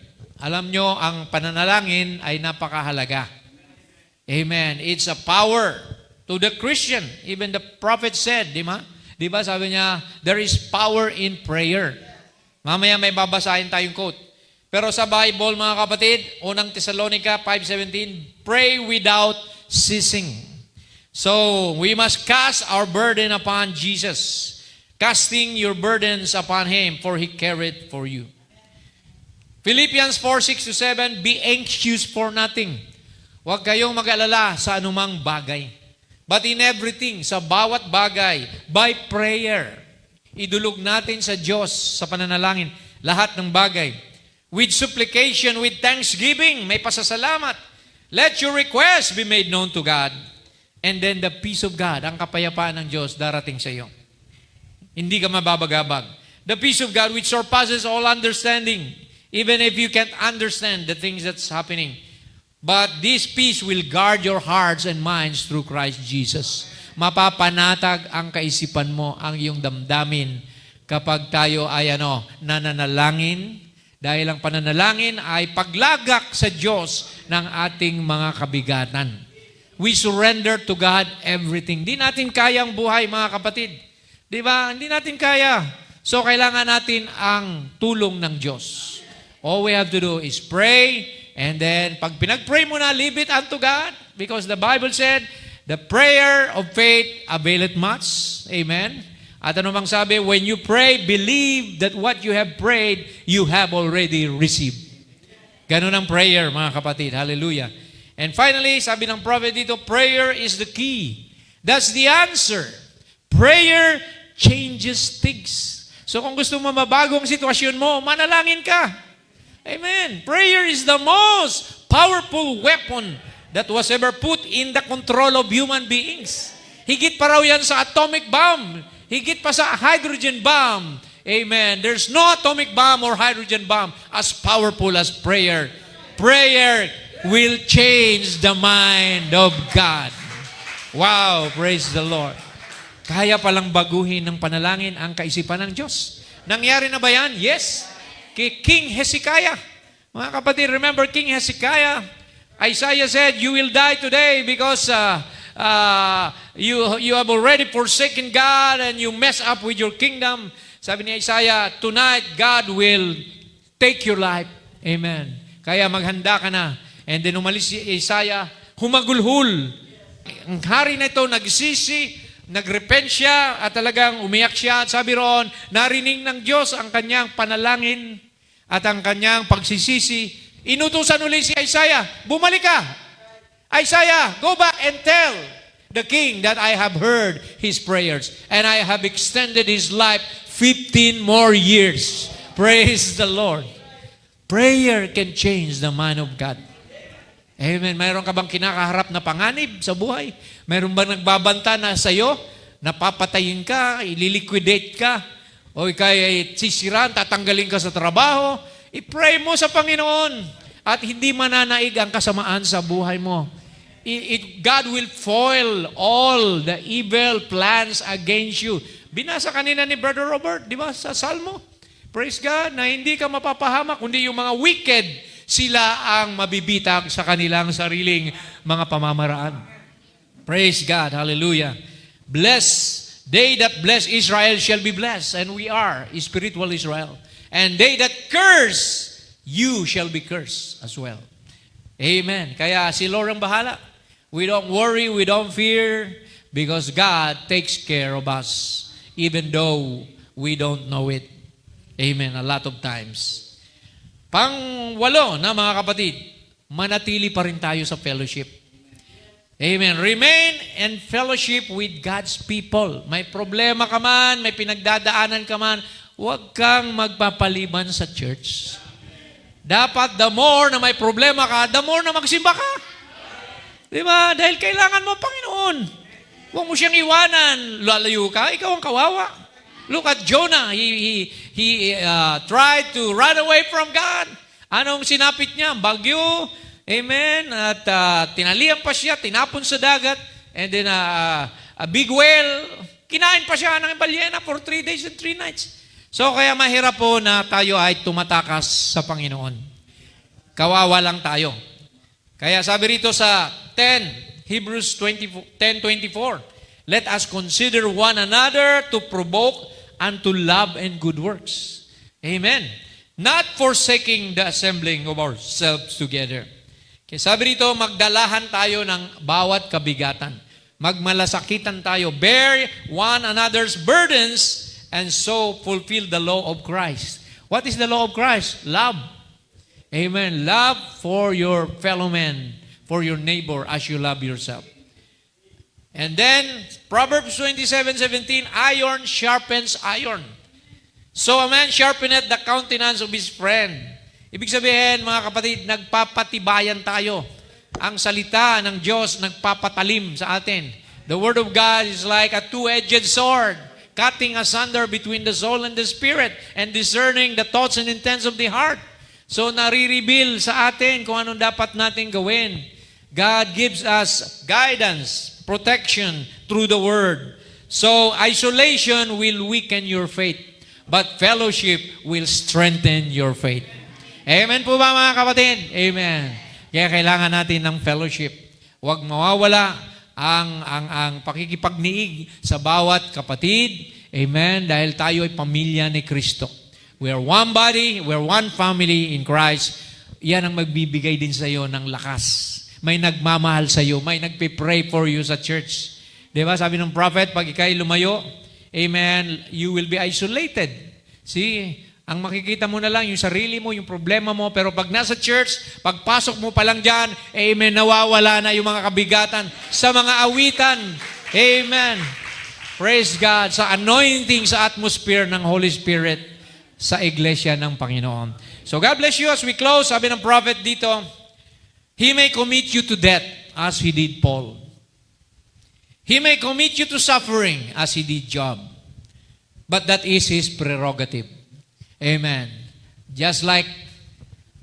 Speaker 2: Alam nyo, ang pananalangin ay napakahalaga. Amen. It's a power to the Christian. Even the prophet said, di ba? Di ba sabi niya, there is power in prayer. Mamaya may babasahin tayong quote. Pero sa Bible, mga kapatid, unang Thessalonica 5:17, pray without ceasing. So, we must cast our burden upon Jesus, casting your burdens upon Him, for He carried for you. Philippians 4:6-7, be anxious for nothing. Huwag kayong mag-alala sa anumang bagay. But in everything, sa bawat bagay, by prayer, idulog natin sa Diyos, sa pananalangin, lahat ng bagay. With supplication, with thanksgiving, may pasasalamat. Let your request be made known to God. And then the peace of God, ang kapayapaan ng Diyos, darating sa iyo. Hindi ka mababagabag. The peace of God which surpasses all understanding, even if you can't understand the things that's happening. But this peace will guard your hearts and minds through Christ Jesus. Mapapanatag ang kaisipan mo, ang iyong damdamin kapag tayo ay nananalangin. Dahil ang pananalangin ay paglagak sa Diyos ng ating mga kabigatan. We surrender to God everything. Di natin kayang buhay, mga kapatid. Di ba? Hindi natin kaya. So, kailangan natin ang tulong ng Diyos. All we have to do is pray, and then, pag pinag-pray mo na, leave it unto God. Because the Bible said, the prayer of faith availeth much. Amen. At ano bang sabi? When you pray, believe that what you have prayed, you have already received. Ganun ang prayer, mga kapatid. Hallelujah. And finally, sabi ng prophet dito, prayer is the key. That's the answer. Prayer changes things. So kung gusto mo mabago ang sitwasyon mo, manalangin ka. Amen. Prayer is the most powerful weapon that was ever put in the control of human beings. Higit pa raw yan sa atomic bomb. Higit pa sa hydrogen bomb. Amen. There's no atomic bomb or hydrogen bomb as powerful as prayer. Prayer will change the mind of God. Wow, praise the Lord. Kaya palang baguhin ng panalangin ang kaisipan ng Diyos. Nangyari na ba yan? Yes. Kay King Hezekiah. Mga kapatid, remember King Hezekiah? Isaiah said, you will die today because you have already forsaken God and you mess up with your kingdom. Sabi ni Isaiah, tonight God will take your life. Amen. Kaya maghanda ka na. And then umalis si Isaiah, humagulhul. Ang hari na ito nagsisi, nagrepent siya at talagang umiyak siya. At sabi roon, narinig ng Diyos ang kanyang panalangin at ang kanyang pagsisisi. Inutusan ulit si Isaiah, bumalik ka. Isaiah, go back and tell the king that I have heard his prayers and I have extended his life 15 more years. Praise the Lord. Prayer can change the man of God. Amen. Mayroon ka bang kinakaharap na panganib sa buhay? Mayroon ba nagbabanta na sa'yo? Napapatayin ka, ililiquidate ka, o ikay sisiran, tatanggalin ka sa trabaho? I-pray mo sa Panginoon at hindi mananaig ang kasamaan sa buhay mo. God will foil all the evil plans against you. Binasa kanina ni Brother Robert, di ba, sa Salmo? Praise God, na hindi ka mapapahamak, kundi yung mga wicked, sila ang mabibitag sa kanilang sariling mga pamamaraan. Praise God. Hallelujah. Bless. They that bless Israel shall be blessed. And we are spiritual Israel. And they that curse, you shall be cursed as well. Amen. Kaya si Lord ang bahala. We don't worry, we don't fear, because God takes care of us, even though we don't know it. Amen. A lot of times. Pang-walo na mga kapatid, manatili pa rin tayo sa fellowship. Amen. Remain in fellowship with God's people. May problema ka man, may pinagdadaanan ka man, huwag kang magpapaliban sa church. Dapat the more na may problema ka, the more na magsimba ka. Di ba? Dahil kailangan mo, Panginoon. Huwag mo siyang iwanan. Lalayo ka, ikaw ang kawawa. Look at Jonah. He tried to run away from God. Anong sinapit niya? Bagyo. Amen. At tinalian pa siya, tinapon sa dagat. And then a big whale. Kinain pa siya ng balyena for 3 days and 3 nights. So kaya mahirap po na tayo ay tumatakas sa Panginoon. Kawawa lang tayo. Kaya sabi rito sa Hebrews 10:24, let us consider one another to provoke unto love and good works. Amen. Not forsaking the assembling of ourselves together. Kaya sabi rito, magdalahan tayo ng bawat kabigatan. Magmalasakitan tayo. Bear one another's burdens and so fulfill the law of Christ. What is the law of Christ? Love. Amen. Love for your fellow man, for your neighbor as you love yourself. And then, Proverbs 27:17, iron sharpens iron. So a man sharpeneth the countenance of his friend. Ibig sabihin, mga kapatid, nagpapatibayan tayo. Ang salita ng Diyos nagpapatalim sa atin. The Word of God is like a two-edged sword, cutting asunder between the soul and the spirit, and discerning the thoughts and intents of the heart. So nare-reveal sa atin kung anong dapat natin gawin. God gives us guidance, protection through the Word. So isolation will weaken your faith, but fellowship will strengthen your faith. Amen po ba mga kapatid? Amen. Kaya kailangan natin ng fellowship. Huwag mawawala ang pakikipagniig sa bawat kapatid. Amen. Dahil tayo ay pamilya ni Kristo. We are one body, we are one family in Christ. Yan ang magbibigay din sa iyo ng lakas. May nagmamahal sa iyo, may nagpe-pray for you sa church. Diba? Sabi ng prophet, pag ikay lumayo, amen, you will be isolated. See, ang makikita mo na lang yung sarili mo, yung problema mo, pero pag nasa church, pagpasok mo pa lang dyan, amen, nawawala na yung mga kabigatan sa mga awitan. Amen. Praise God. Sa anointing, sa atmosphere ng Holy Spirit sa iglesia ng Panginoon. So God bless you as we close. Sabi ng prophet dito, He may commit you to death as He did Paul. He may commit you to suffering as He did Job. But that is His prerogative. Amen. Just like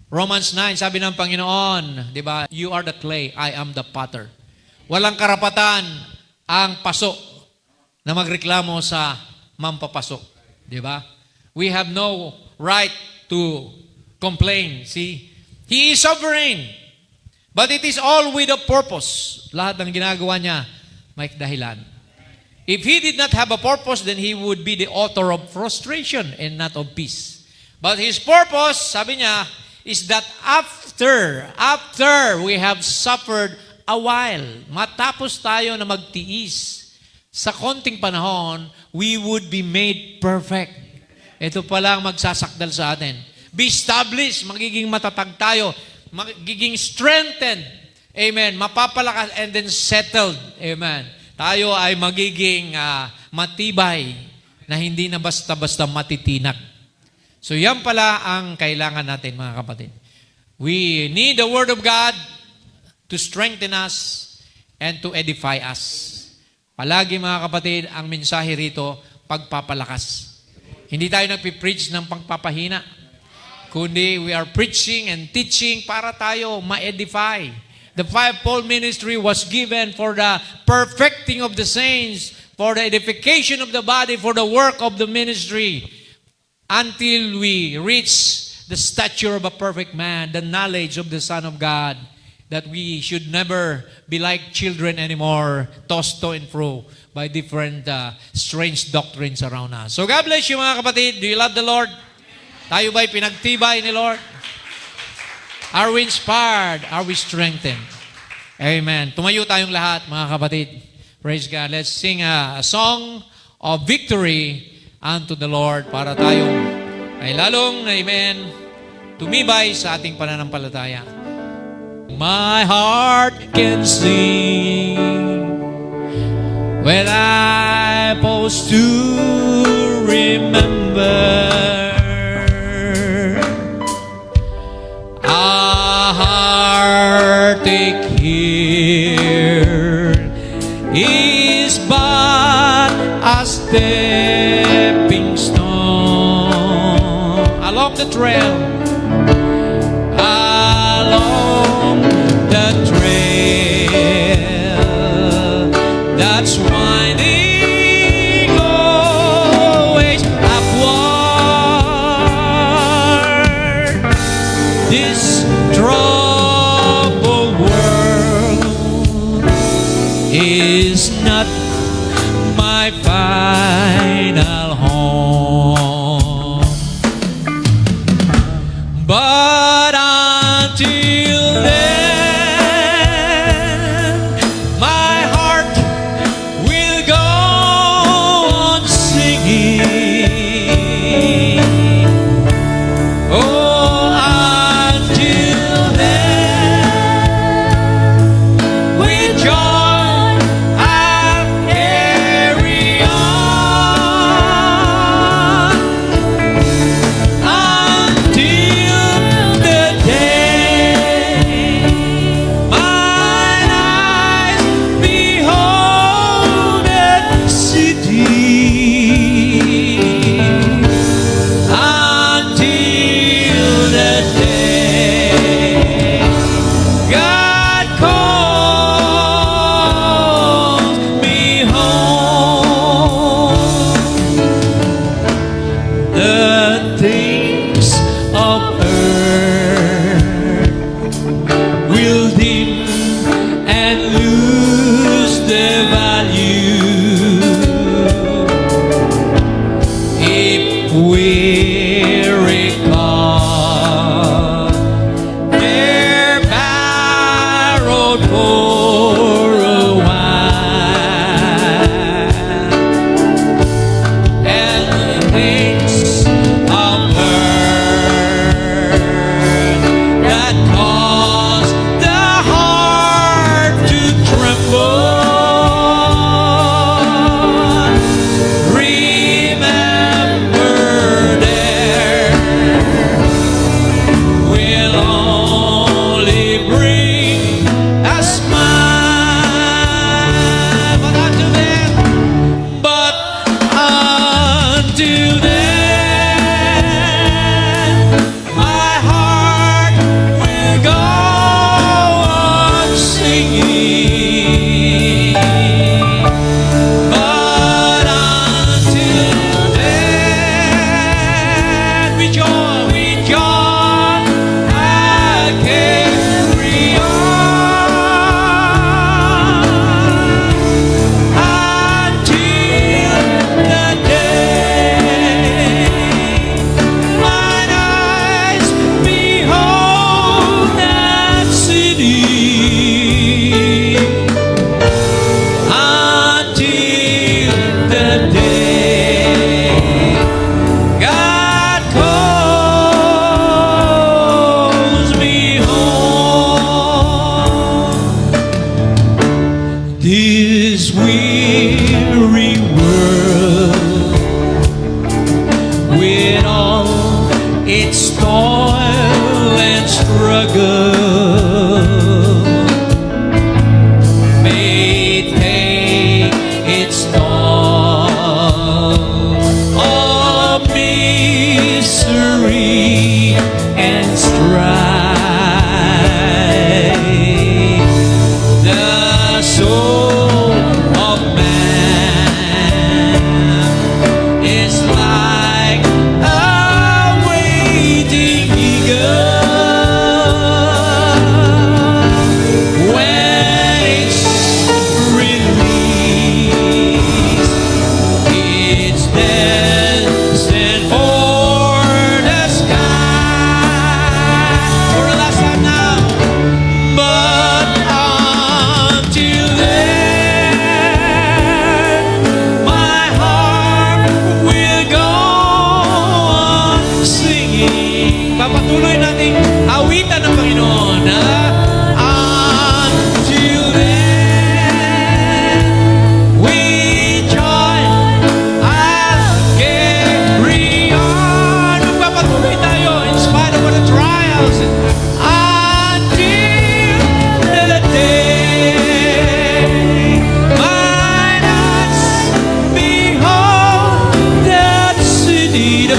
Speaker 2: Romans 9, sabi ng Panginoon, di ba, you are the clay, I am the potter. Walang karapatan ang paso na magreklamo sa mampapasok. Di ba? We have no right to complain. See? He is sovereign. But it is all with a purpose. Lahat ng ginagawa niya, may dahilan. If He did not have a purpose, then He would be the author of frustration and not of peace. But His purpose, sabi niya, is that after we have suffered a while, matapos tayo na magtiis, sa konting panahon, we would be made perfect. Ito pala ang magsasakdal sa atin. Be established, magiging matatag tayo, magiging strengthened. Amen. Mapapalakas and then settled. Amen. Tayo ay magiging matibay na hindi na basta-basta matitinak. So yan pala ang kailangan natin, mga kapatid. We need the Word of God to strengthen us and to edify us. Palagi, mga kapatid, ang mensahe rito, pagpapalakas. Hindi tayo nagpipreach ng pagpapahina, kundi we are preaching and teaching para tayo ma-edify. The fivefold ministry was given for the perfecting of the saints, for the edification of the body, for the work of the ministry, until we reach the stature of a perfect man, the knowledge of the Son of God, that we should never be like children anymore, tossed to and fro by different strange doctrines around us. So God bless you, mga kapatid. Do you love the Lord? Tayo ba'y pinagtibay ni Lord? Are we inspired? Are we strengthened? Amen. Tumayo tayong lahat, mga kapatid. Praise God. Let's sing a song of victory unto the Lord para tayong ay lalong, amen, tumibay sa ating pananampalataya. My heart can sing when I pause to remember a heartache here is but a stepping stone along the trail. That's winding always upward. This troubled world is not my final home. But until then, with joy I'll carry on.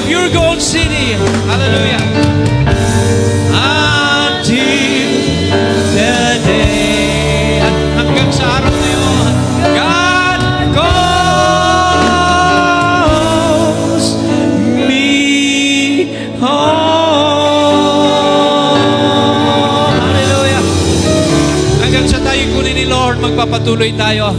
Speaker 2: Pure Gold City. Hallelujah. Until the day. At hanggang sa araw na yun, God calls me home. Hallelujah. Hanggang sa tayo kunin ni Lord, magpapatuloy tayo.